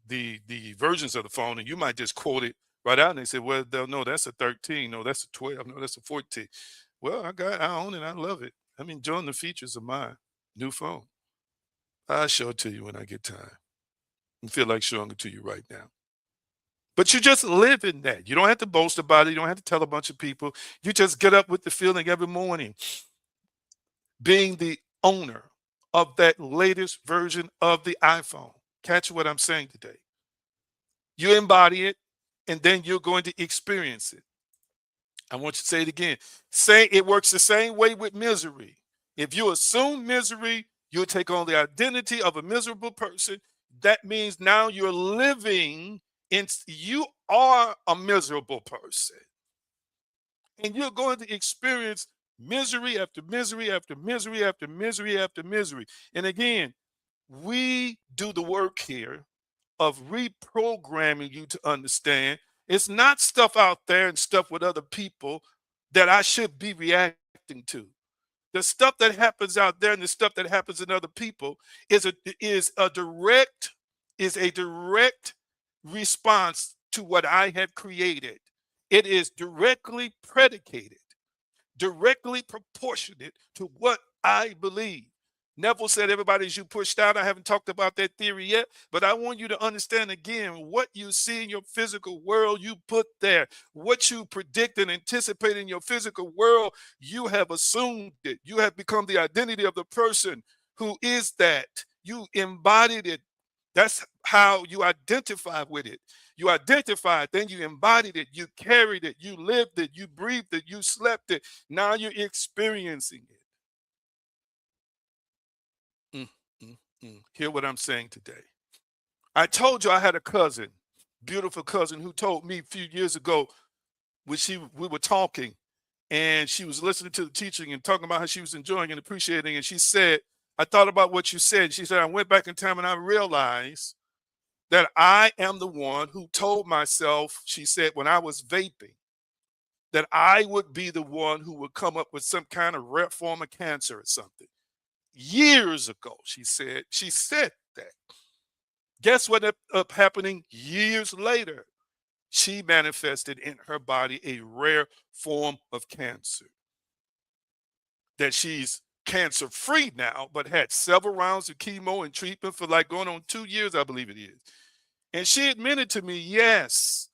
the versions of the phone, and you might just quote it right out, and they say, "Well, they'll know that's a 13, no, that's a 12, no, that's a 14." Well, I own it, I love it. I'm enjoying the features of my new phone. I'll show it to you when I get time. I feel like showing it to you right now. But you just live in that. You don't have to boast about it. You don't have to tell a bunch of people. You just get up with the feeling every morning, being the owner of that latest version of the iPhone. Catch what I'm saying today. You embody it, and then you're going to experience it. I want you to say it again. Say it works the same way with misery. If you assume misery, you'll take on the identity of a miserable person. That means now you're living in, you are a miserable person. And you're going to experience misery after misery after misery after misery after misery. And again, we do the work here of reprogramming you to understand it's not stuff out there and stuff with other people that I should be reacting to. The stuff that happens out there and the stuff that happens in other people is a direct response to what I have created. It is directly predicated, directly proportionate to what I believe. Neville said everybody's you pushed out. I haven't talked about that theory yet, but I want you to understand again what you see in your physical world, you put there. What you predict and anticipate in your physical world, you have assumed it. You have become the identity of the person who is that. You embodied it. That's how you identify with it. You identified, then you embodied it, you carried it, you lived it, you breathed it, you slept it. Now you're experiencing it. Mm, mm, Hear what I'm saying today. I told you I had a cousin, beautiful cousin, who told me a few years ago when we were talking and she was listening to the teaching and talking about how she was enjoying and appreciating. And she said, I thought about what you said. She said, I went back in time and I realized that I am the one who told myself, she said, when I was vaping, that I would be the one who would come up with some kind of rare form of cancer or something. Years ago, she said that. Guess what ended up happening years later? She manifested in her body a rare form of cancer that she's cancer free now, but had several rounds of chemo and treatment for like going on 2 years, I believe it is. And she admitted to me, yes,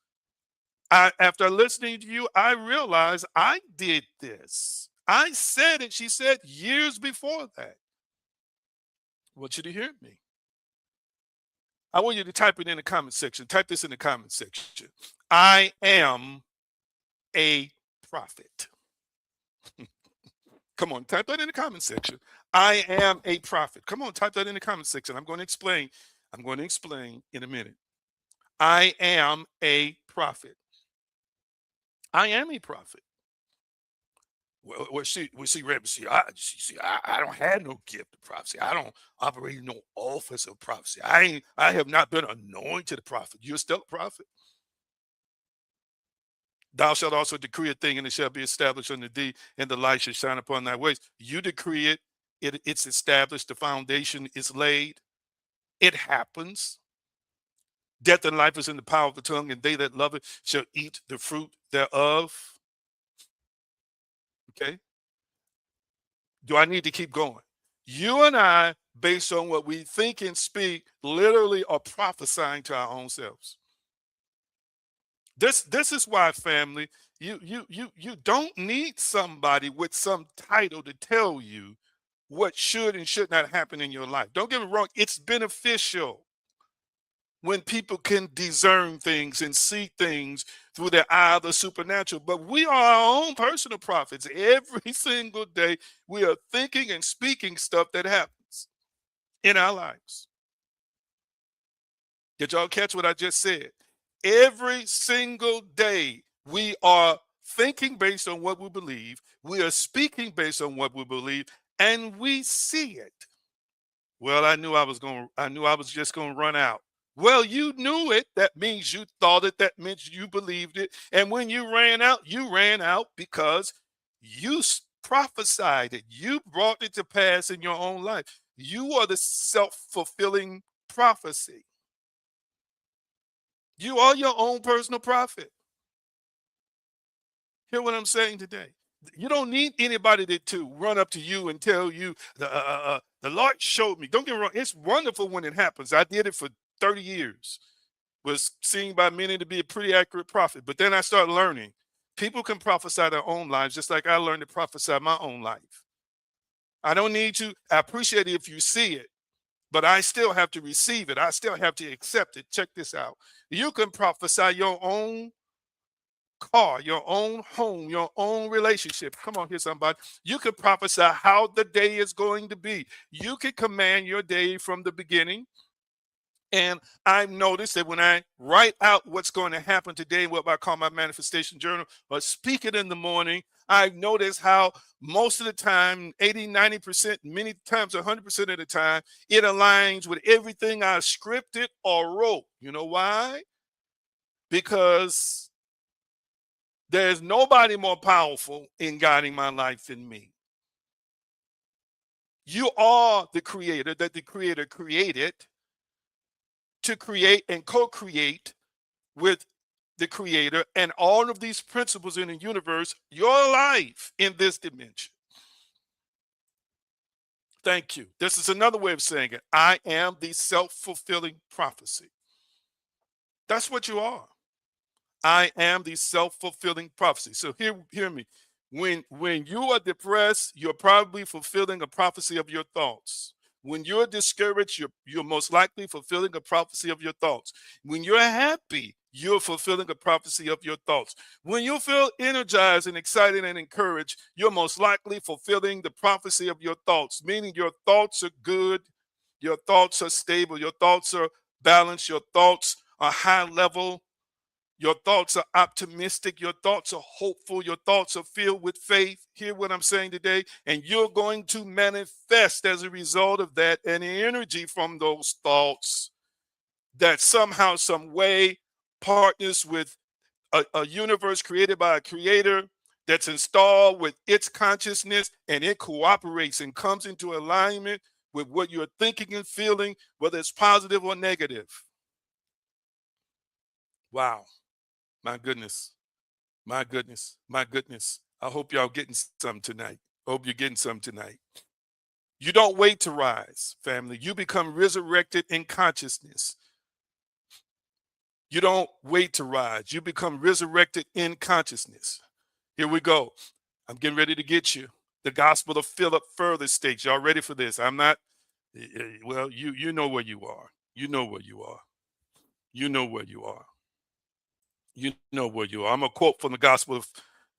after listening to you, I realized I did this. I said it, she said, years before that. I want you to hear me. I want you to type it in the comment section. Type this in the comment section. I am a prophet. Come on, type that in the comment section. I am a prophet. Come on, type that in the comment section. I'm going to explain. I'm going to explain in a minute. I am a prophet. I am a prophet. See, Reverend, I don't have no gift of prophecy. I don't operate in no office of prophecy. I have not been anointed a prophet. You're still a prophet. Thou shalt also decree a thing, and it shall be established unto thee, and the light shall shine upon thy ways. You decree it, it's established, the foundation is laid, it happens. Death and life is in the power of the tongue, and they that love it shall eat the fruit thereof. Okay? Do I need to keep going? You and I, based on what we think and speak, literally are prophesying to our own selves. This is why, family, you don't need somebody with some title to tell you what should and should not happen in your life. Don't get me wrong, it's beneficial when people can discern things and see things through the eye of the supernatural. But we are our own personal prophets. Every single day, we are thinking and speaking stuff that happens in our lives. Did y'all catch what I just said? Every single day, we are thinking based on what we believe, we are speaking based on what we believe, and we see it. Well, I knew I was just going to run out. Well, you knew it. That means you thought it. That means you believed it. And when you ran out because you prophesied it. You brought it to pass in your own life. You are the self-fulfilling prophecy. You are your own personal prophet. Hear what I'm saying today? You don't need anybody to run up to you and tell you the Lord showed me. Don't get me wrong. It's wonderful when it happens. I did it for 30 years. Was seen by many to be a pretty accurate prophet. But then I started learning. People can prophesy their own lives just like I learned to prophesy my own life. I don't need to. I appreciate it if you see it, but I still have to receive it. I still have to accept it. Check this out. You can prophesy your own car, your own home, your own relationship. Come on here, somebody. You can prophesy how the day is going to be. You can command your day from the beginning. And I've noticed that when I write out what's going to happen today, what I call my manifestation journal, or speak it in the morning, I've noticed how most of the time, 80, 90%, many times 100% of the time, it aligns with everything I scripted or wrote. You know why? Because there's nobody more powerful in guiding my life than me. You are the creator that the creator created to create and co-create with the creator and all of these principles in the universe, your life in this dimension. Thank you. This is another way of saying it. I am the self-fulfilling prophecy. That's what you are. I am the self-fulfilling prophecy. So hear me. When you are depressed, you're probably fulfilling a prophecy of your thoughts. When you're discouraged, you're most likely fulfilling a prophecy of your thoughts. When you're happy, you're fulfilling a prophecy of your thoughts. When you feel energized and excited and encouraged, you're most likely fulfilling the prophecy of your thoughts, meaning your thoughts are good, your thoughts are stable, your thoughts are balanced, your thoughts are high level, your thoughts are optimistic. Your thoughts are hopeful. Your thoughts are filled with faith. Hear what I'm saying today. And you're going to manifest as a result of that an energy from those thoughts that somehow, some way partners with a universe created by a creator that's installed with its consciousness, and it cooperates and comes into alignment with what you're thinking and feeling, whether it's positive or negative. Wow. My goodness. My goodness. My goodness. I hope y'all getting some tonight. Hope you're getting some tonight. You don't wait to rise, family. You become resurrected in consciousness. You don't wait to rise. You become resurrected in consciousness. Here we go. I'm getting ready to get you. The gospel of Philip further states. Y'all ready for this? I'm not, well, you know where you are. You know where you are. You know where you are. You know where you are. I'm a quote from the gospel of,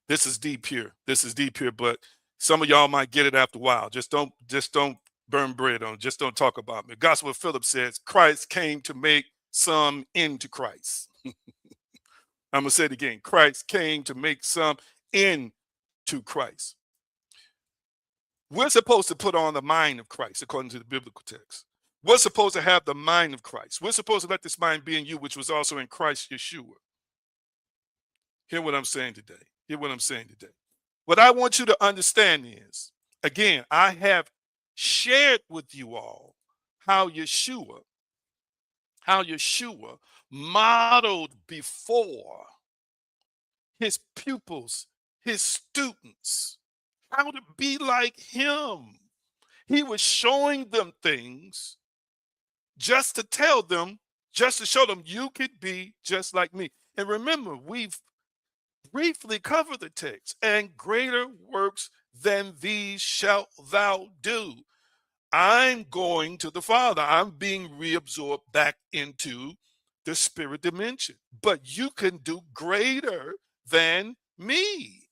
this is deep here. This is deep here, but some of y'all might get it after a while. Just don't burn bread on it. Just don't talk about me. The gospel of Philip says Christ came to make some into Christ. I'm gonna say it again. Christ came to make some into Christ. We're supposed to put on the mind of Christ, according to the biblical text. We're supposed to have the mind of Christ. We're supposed to let this mind be in you, which was also in Christ Yeshua. Hear what I'm saying today. Hear what I'm saying today. What I want you to understand is, again, I have shared with you all how Yeshua modeled before his pupils, his students, how to be like him. He was showing them things just to tell them, just to show them you could be just like me. And remember, we've briefly covered the text, and greater works than these shalt thou do. I'm going to the Father. I'm being reabsorbed back into the spirit dimension. But you can do greater than me.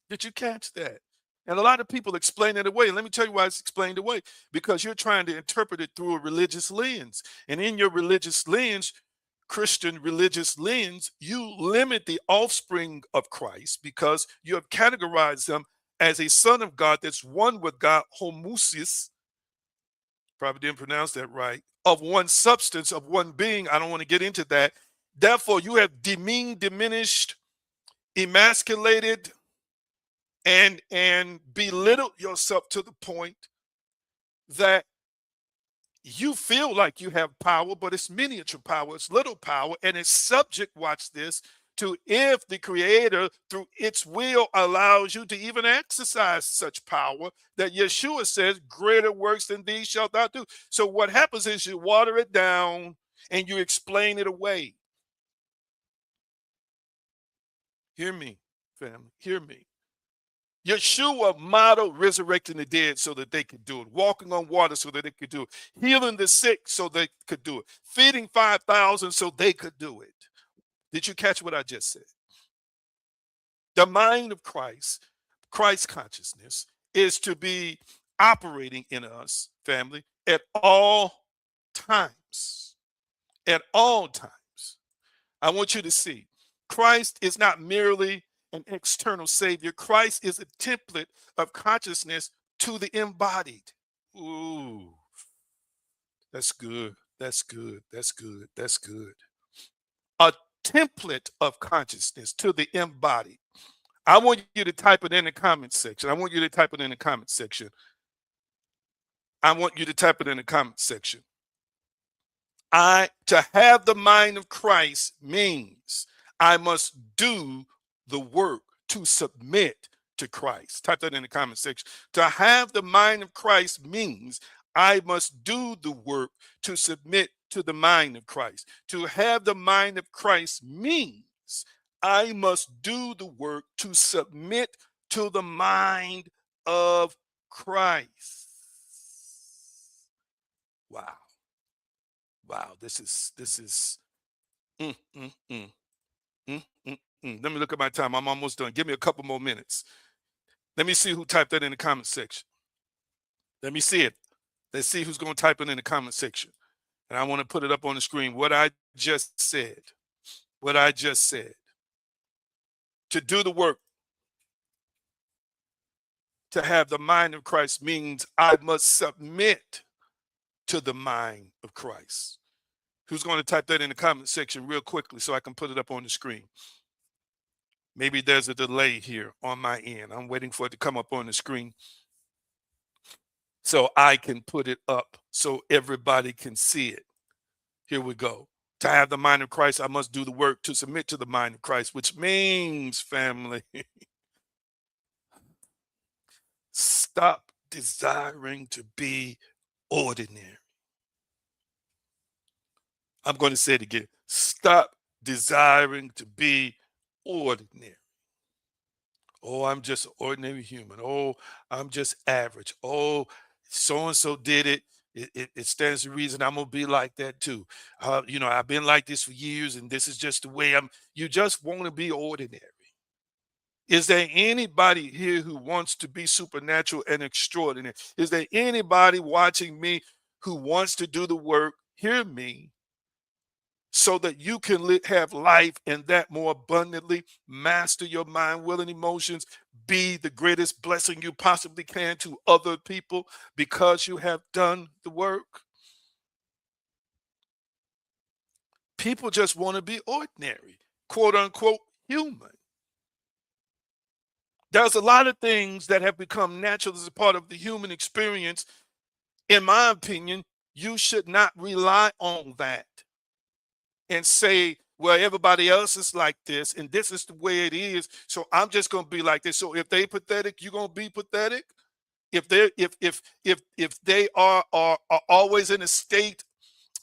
Did you catch that? And a lot of people explain it away. And let me tell you why it's explained away. Because you're trying to interpret it through a religious lens. And in your religious lens, Christian religious lens, you limit the offspring of Christ because you have categorized them as a son of God that's one with God, homoousios, probably didn't pronounce that right, of one substance, of one being. I don't want to get into that. Therefore, you have demeaned, diminished, emasculated, and belittled yourself to the point that you feel like you have power, but it's miniature power, it's little power, and it's subject, watch this, to if the creator through its will allows you to even exercise such power that Yeshua says, greater works than these shalt thou do. So what happens is you water it down and you explain it away. Hear me, family, hear me. Yeshua modeled resurrecting the dead so that they could do it, walking on water so that they could do it, healing the sick so they could do it, feeding 5,000 so they could do it. Did you catch what I just said? The mind of Christ, Christ consciousness, is to be operating in us, family, at all times. At all times. I want you to see, Christ is not merely an external savior. Christ is a template of consciousness to the embodied. Ooh, that's good. That's good. That's good. That's good. A template of consciousness to the embodied. I want you to type it in the comment section. I want you to type it in the comment section. I want you to type it in the comment section. To have the mind of Christ means I must do the work to submit to Christ. Type that in the comment section. To have the mind of Christ means I must do the work to submit to the mind of Christ. To have the mind of Christ means I must do the work to submit to the mind of Christ. Wow. Wow, this is mm, mm, mm, mm, mm, mm. Let me look at my time. I'm almost done. Give me a couple more minutes. Let me see who typed that in the comment section. Let me see it. Let's see who's going to type it in the comment section. And I want to put it up on the screen. What I just said. What I just said. To do the work, to have the mind of Christ means I must submit to the mind of Christ. Who's going to type that in the comment section real quickly so I can put it up on the screen? Maybe there's a delay here on my end. I'm waiting for it to come up on the screen so I can put it up so everybody can see it. Here we go. To have the mind of Christ, I must do the work to submit to the mind of Christ, which means, family, stop desiring to be ordinary. I'm going to say it again. Stop desiring to be ordinary. Oh, I'm just an ordinary human. Oh, I'm just average. Oh, so and so did it. It stands to reason I'm gonna be like that too. I've been like this for years, and this is just the way I'm. You just want to be ordinary. Is there anybody here who wants to be supernatural and extraordinary? Is there anybody watching me who wants to do the work? Hear me. so that you can have life and that more abundantly, master your mind, will, and emotions, be the greatest blessing you possibly can to other people because you have done the work. People just want to be ordinary, quote unquote, human. There's a lot of things that have become natural as a part of the human experience. In my opinion, you should not rely on that and say, well, everybody else is like this, and this is the way it is, so I'm just going to be like this. So if they pathetic, you're going to be pathetic. If they if they are always in a state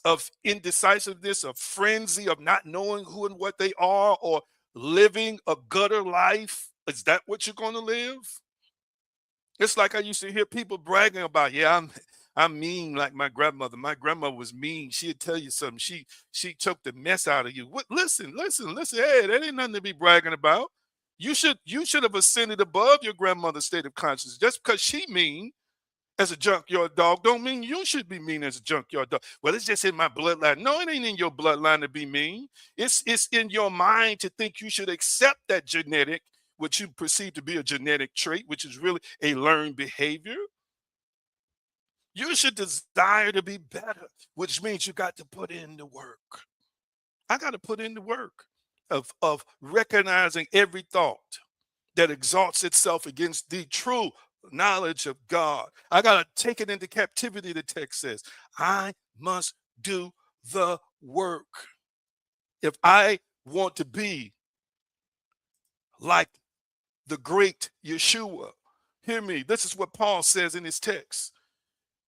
of indecisiveness, of frenzy, of not knowing who and what they are, or living a gutter life, is that what you're going to live? It's like I used to hear people bragging about, yeah, I'm mean like my grandmother. My grandmother was mean. She'd tell you something. She choked the mess out of you. What, listen. Hey, that ain't nothing to be bragging about. You should have ascended above your grandmother's state of consciousness. Just because she mean as a junkyard dog don't mean you should be mean as a junkyard dog. Well, it's just in my bloodline. No, it ain't in your bloodline to be mean. It's in your mind to think you should accept that genetic, what you perceive to be a genetic trait, which is really a learned behavior. You should desire to be better, which means you got to put in the work. I got to put in the work of recognizing every thought that exalts itself against the true knowledge of God. I got to take it into captivity, the text says. I must do the work. If I want to be like the great Yeshua, hear me, this is what Paul says in his text.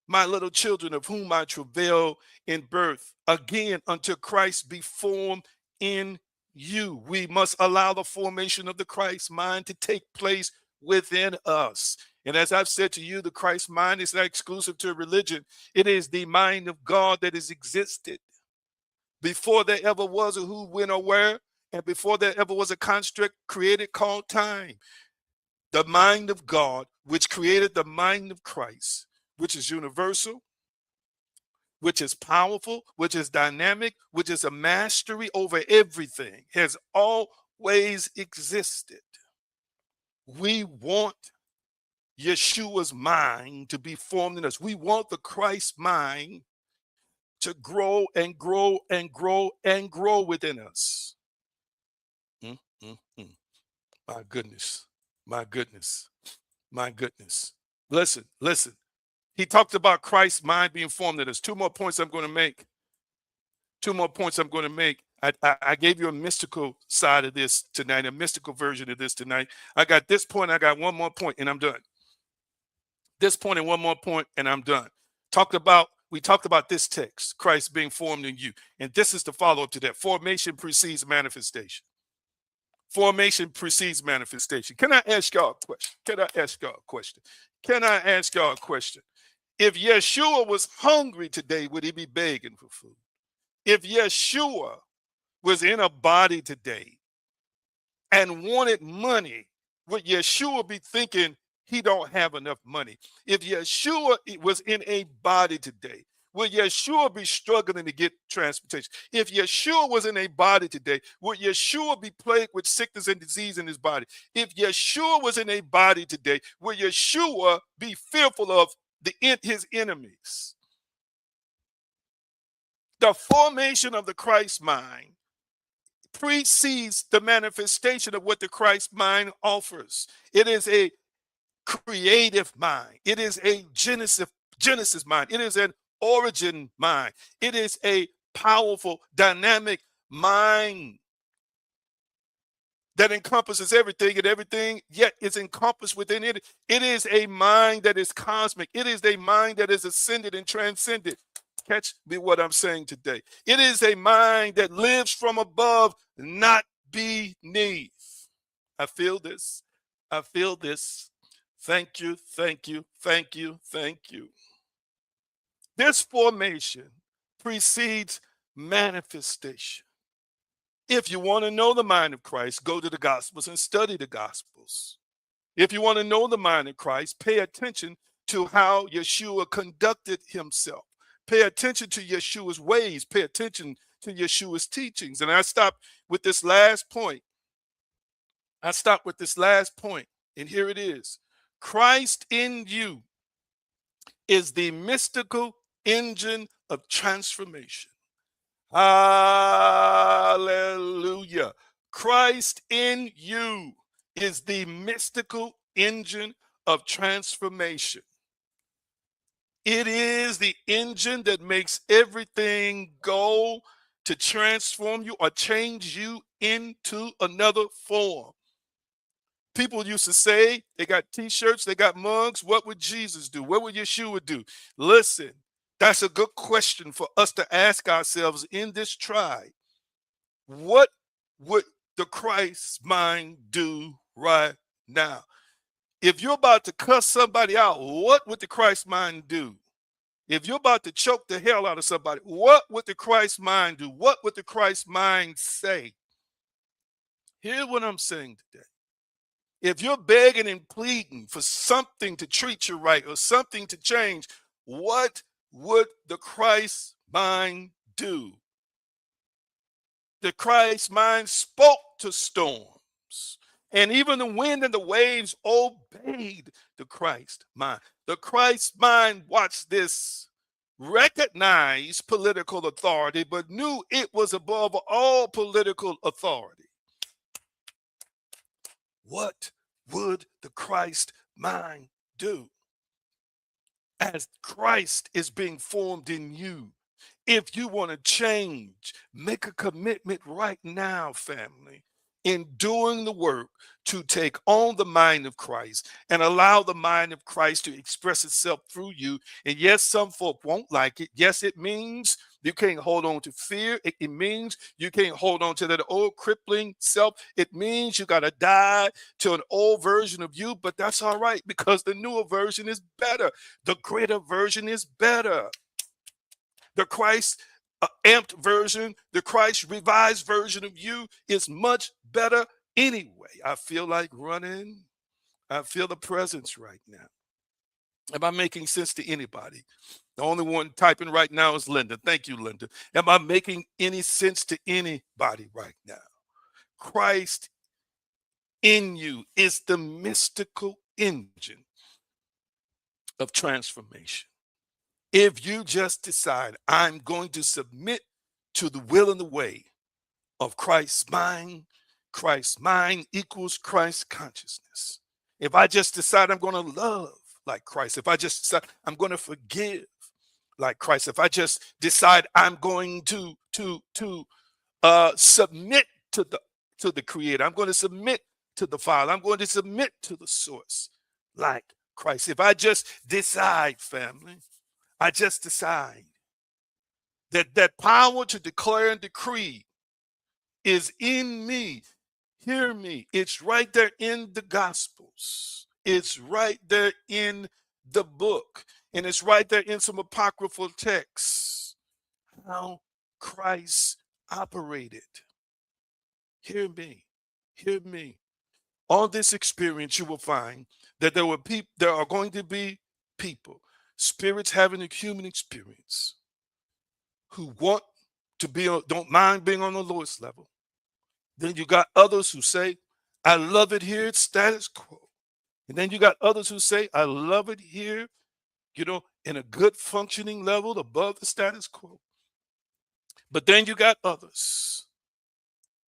My little children, of whom I travail in birth, again until Christ be formed in you. We must allow the formation of the Christ mind to take place within us. And as I've said to you, the Christ mind is not exclusive to religion. It is the mind of God that has existed before there ever was a who, when, or where, and before there ever was a construct created called time. The mind of God, which created the mind of Christ, which is universal, which is powerful, which is dynamic, which is a mastery over everything, has always existed. We want Yeshua's mind to be formed in us. We want the Christ mind to grow and grow and grow and grow within us. Mm, mm, mm. My goodness, my goodness, my goodness. Listen. He talked about Christ's mind being formed in us. Two more points I'm going to make. I gave you a mystical side of this tonight, a mystical version of this tonight. I got this point. I got one more point, and I'm done. This point and one more point, and I'm done. We talked about this text, Christ being formed in you. And this is the follow-up to that. Formation precedes manifestation. Formation precedes manifestation. Can I ask y'all a question? If Yeshua was hungry today, would he be begging for food? If Yeshua was in a body today and wanted money, would Yeshua be thinking he don't have enough money? If Yeshua was in a body today, would Yeshua be struggling to get transportation? If Yeshua was in a body today, would Yeshua be plagued with sickness and disease in his body? If Yeshua was in a body today, would Yeshua be fearful of his enemies? The formation of the Christ mind precedes the manifestation of what the Christ mind offers. It is a creative mind. It is a Genesis mind. It is an origin mind. It is a powerful, dynamic mind that encompasses everything, and everything yet is encompassed within it. It is a mind that is cosmic. It is a mind that is ascended and transcended. Catch me what I'm saying today. It is a mind that lives from above, not beneath. I feel this. Thank you. This formation precedes manifestation. If you want to know the mind of Christ, go to the Gospels and study the Gospels. If you want to know the mind of Christ, pay attention to how Yeshua conducted himself. Pay attention to Yeshua's ways. Pay attention to Yeshua's teachings. And I stop with this last point. And here it is. Christ in you is the mystical engine of transformation. Hallelujah. Christ in you is the mystical engine of transformation. It is the engine that makes everything go to transform you or change you into another form. People used to say, they got t-shirts, they got mugs. What would Jesus do? What would Yeshua do? Listen, that's a good question for us to ask ourselves in this tribe. What would the Christ mind do right now? If you're about to cuss somebody out, what would the Christ mind do? If you're about to choke the hell out of somebody, what would the Christ mind do? What would the Christ mind say? Here's what I'm saying today. If you're begging and pleading for something to treat you right or something to change, what would the Christ mind do? The Christ mind spoke to storms, and even the wind and the waves obeyed the Christ mind. The Christ mind, watch this, recognized political authority, but knew it was above all political authority. What would the Christ mind do? As Christ is being formed in you, if you want to change, make a commitment right now, family, in doing the work to take on the mind of Christ and allow the mind of Christ to express itself through you. And yes, some folk won't like it. Yes, it means you can't hold on to fear. It means you can't hold on to that old crippling self. It means you got to die to an old version of you, but that's all right because the newer version is better. The greater version is better. The Christ amped version, the Christ revised version of you is much better anyway. I feel like running. I feel the presence right now. Am I making sense to anybody? The only one typing right now is Linda. Thank you, Linda. Am I making any sense to anybody right now? Christ in you is the mystical engine of transformation. If you just decide, I'm going to submit to the will and the way of Christ's mind equals Christ's consciousness. If I just decide I'm going to love like Christ, if I just decide I'm going to forgive like Christ, if I just decide I'm going to submit to the Creator, I'm going to submit to the Father, I'm going to submit to the source like Christ. If I just decide, family, I just decide that power to declare and decree is in me. Hear me. It's right there in the Gospels. It's right there in the book. And it's right there in some apocryphal texts. How Christ operated. Hear me. Hear me. On this experience, you will find that there are going to be people, spirits having a human experience, who want to don't mind being on the lowest level. Then you got others who say, I love it here, it's status quo. And then you got others who say, I love it here, in a good functioning level above the status quo. But then you got others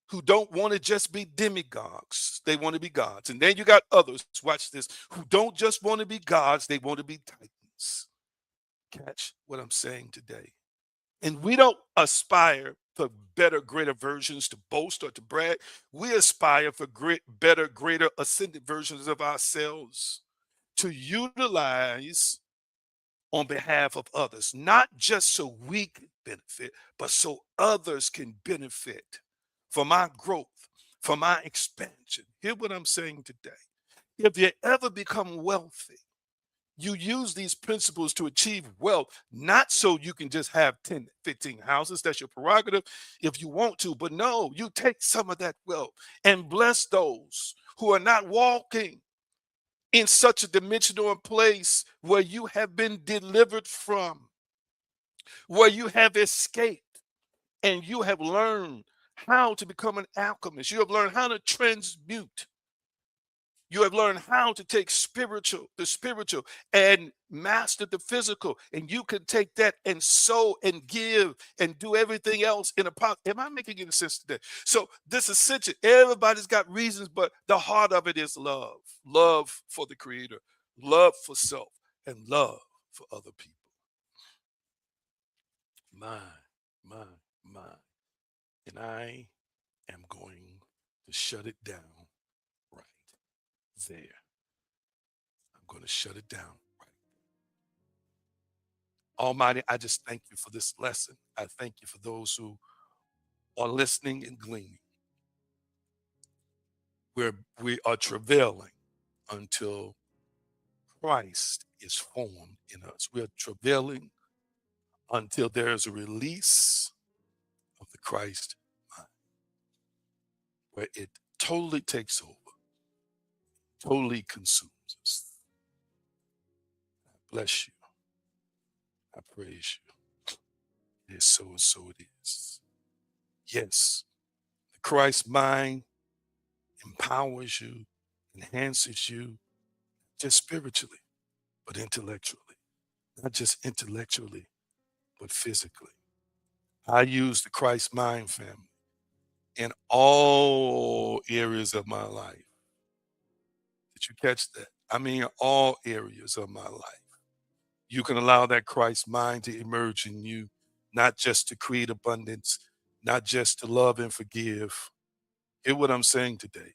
who don't want to just be demigods, they want to be gods. And then you got others, watch this, who don't just want to be gods, they want to be titans. Catch what I'm saying today. And we don't aspire for better, greater versions to boast or to brag. We aspire for better, greater, ascended versions of ourselves to utilize on behalf of others, not just so we can benefit, but so others can benefit from our growth, from our expansion. Hear what I'm saying today. If you ever become wealthy, you use these principles to achieve wealth, not so you can just have 10, 15 houses. That's your prerogative if you want to. But no, you take some of that wealth and bless those who are not walking in such a dimensional place where you have been delivered from. where you have escaped and you have learned how to become an alchemist. You have learned how to transmute. You have learned how to take the spiritual, and master the physical. And you can take that and sow and give and do everything else in a pot. Am I making any sense today? So this is essential. Everybody's got reasons, but the heart of it is love. Love for the creator, love for self, and love for other people. My, my, my. And I am going to shut it down right there. I'm going to shut it down right. Almighty, I just thank you for this lesson. I thank you for those who are listening and gleaning. We are travailing until Christ is formed in us. We are travailing until there is a release of the Christ mind, where it totally takes over, totally consumes us. I bless you. I praise you. It is so and so it is. Yes, the Christ mind empowers you, enhances you, just spiritually, but intellectually. Not just intellectually, but physically. I use the Christ mind, family, in all areas of my life. Did you catch that? I mean, all areas of my life. You can allow that Christ mind to emerge in you, not just to create abundance, not just to love and forgive. Hear what I'm saying today.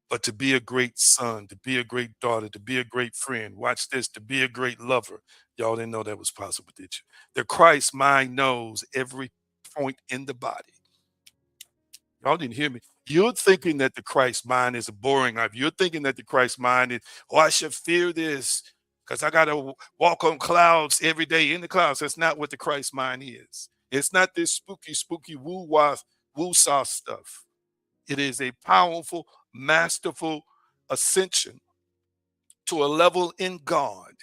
But to be a great son, to be a great daughter, to be a great friend. Watch this, to be a great lover. Y'all didn't know that was possible, did you? The Christ mind knows every point in the body. Y'all didn't hear me. You're thinking that the Christ mind is a boring life. You're thinking that the Christ mind is, oh, I should fear this because I got to walk on clouds every day in the clouds. That's not what the Christ mind is. It's not this spooky woo saw stuff. It is a powerful, masterful ascension to a level in God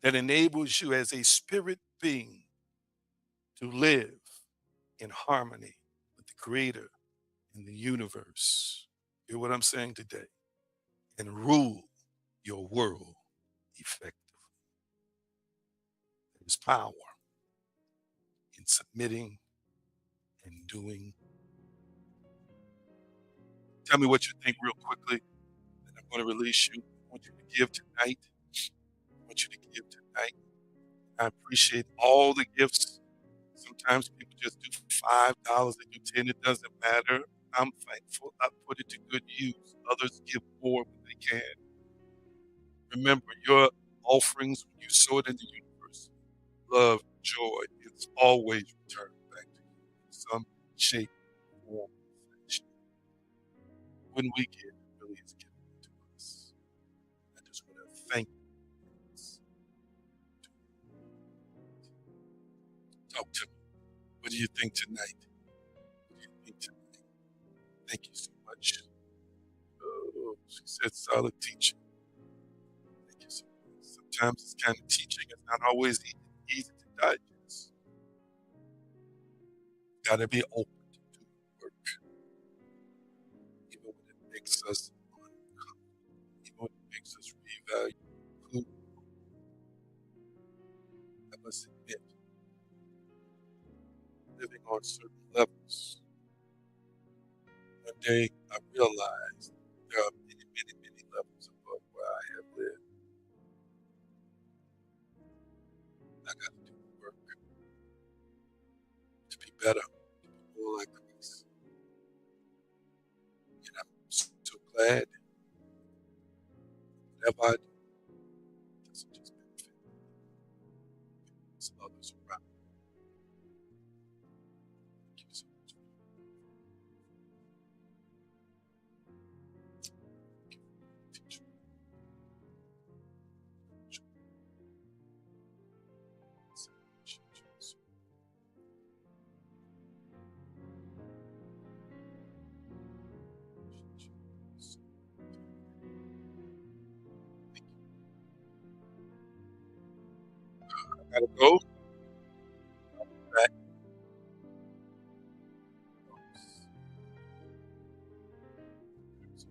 that enables you as a spirit being to live in harmony with the creator in the universe. Hear what I'm saying today? And rule your world effectively. There's power in submitting and doing. Tell me what you think real quickly, and I'm going to release you. I want you to give tonight. I want you to give tonight. I appreciate all the gifts. Sometimes people just do $5, they do 10, it doesn't matter. I'm thankful. I put it to good use. Others give more when they can. Remember, your offerings, when you sow it in the universe, love, joy, it's always returned back to you in some shape, form, or fashion. When we give, it really is given to us. I just want to thank you. Talk to me. What do you think tonight? What do you think tonight? Thank you so much. Oh, she said solid teaching. Thank you so much. Sometimes this kind of teaching is not always easy to digest. Got to be open to do the work, even when it makes us uncomfortable, even when it makes us reevaluate who I must admit, living on certain levels. One day I realized there are many levels above where I have lived. I got to do the work to be better, to be more like Christ. And I'm so glad whatever I do doesn't just benefit me, it's others around me. Thank you so much. Thank you for teaching. I gotta go.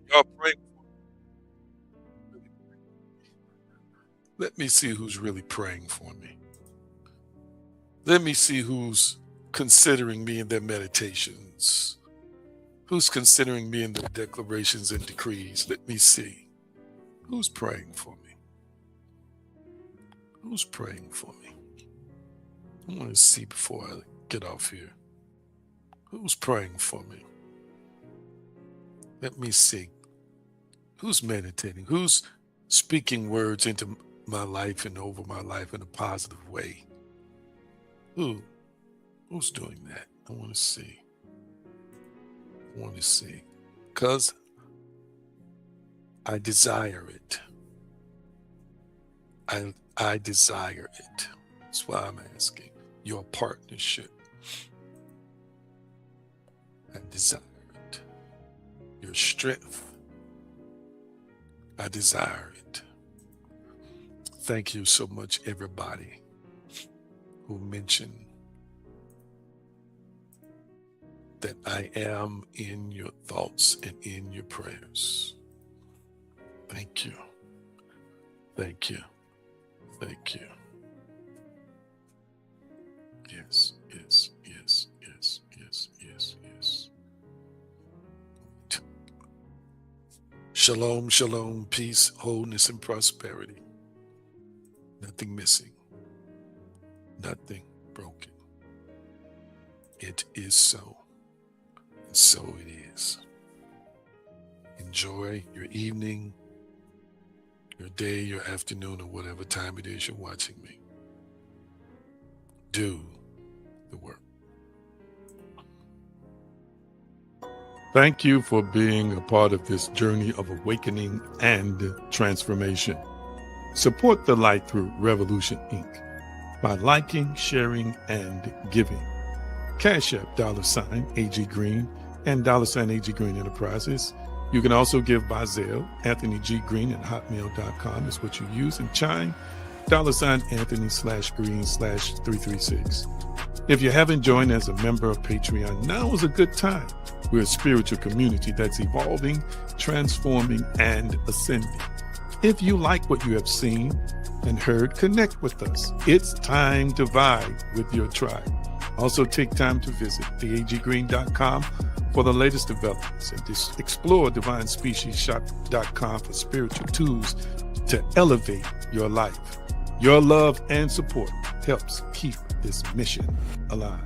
Y'all pray. Let me see who's really praying for me. Let me see who's considering me in their meditations. Who's considering me in their declarations and decrees. Let me see. Who's praying for me? Who's praying for me? I want to see before I get off here. Who's praying for me? Let me see. Who's meditating? Who's speaking words into my life and over my life in a positive way? Who's doing that? I want to see. I want to see. Because I desire it. I desire it. That's why I'm asking your partnership. I desire it. Your strength. I desire it. Thank you so much, everybody who mentioned that I am in your thoughts and in your prayers. Thank you. Thank you. Thank you. Yes, yes, yes, yes, yes, yes, yes. Shalom, shalom, peace, wholeness, and prosperity. Nothing missing. Nothing broken. It is so. And so it is. Enjoy your evening, your day, your afternoon, or whatever time it is you're watching me. Do the work. Thank you for being a part of this journey of awakening and transformation. Support the Light Through Revolution, Inc. by liking, sharing, and giving. Cash App $AG Green and $AG Green Enterprises. You can also give by Zelle. Anthony G. Green at hotmail.com is what you use. And Chime $Anthony/Green/336. If you haven't joined as a member of Patreon, now is a good time. We're a spiritual community that's evolving, transforming, and ascending. If you like what you have seen and heard, connect with us. It's time to vibe with your tribe. Also, take time to visit theaggreen.com for the latest developments and explore divinespeciesshop.com for spiritual tools to elevate your life. Your love and support helps keep this mission alive.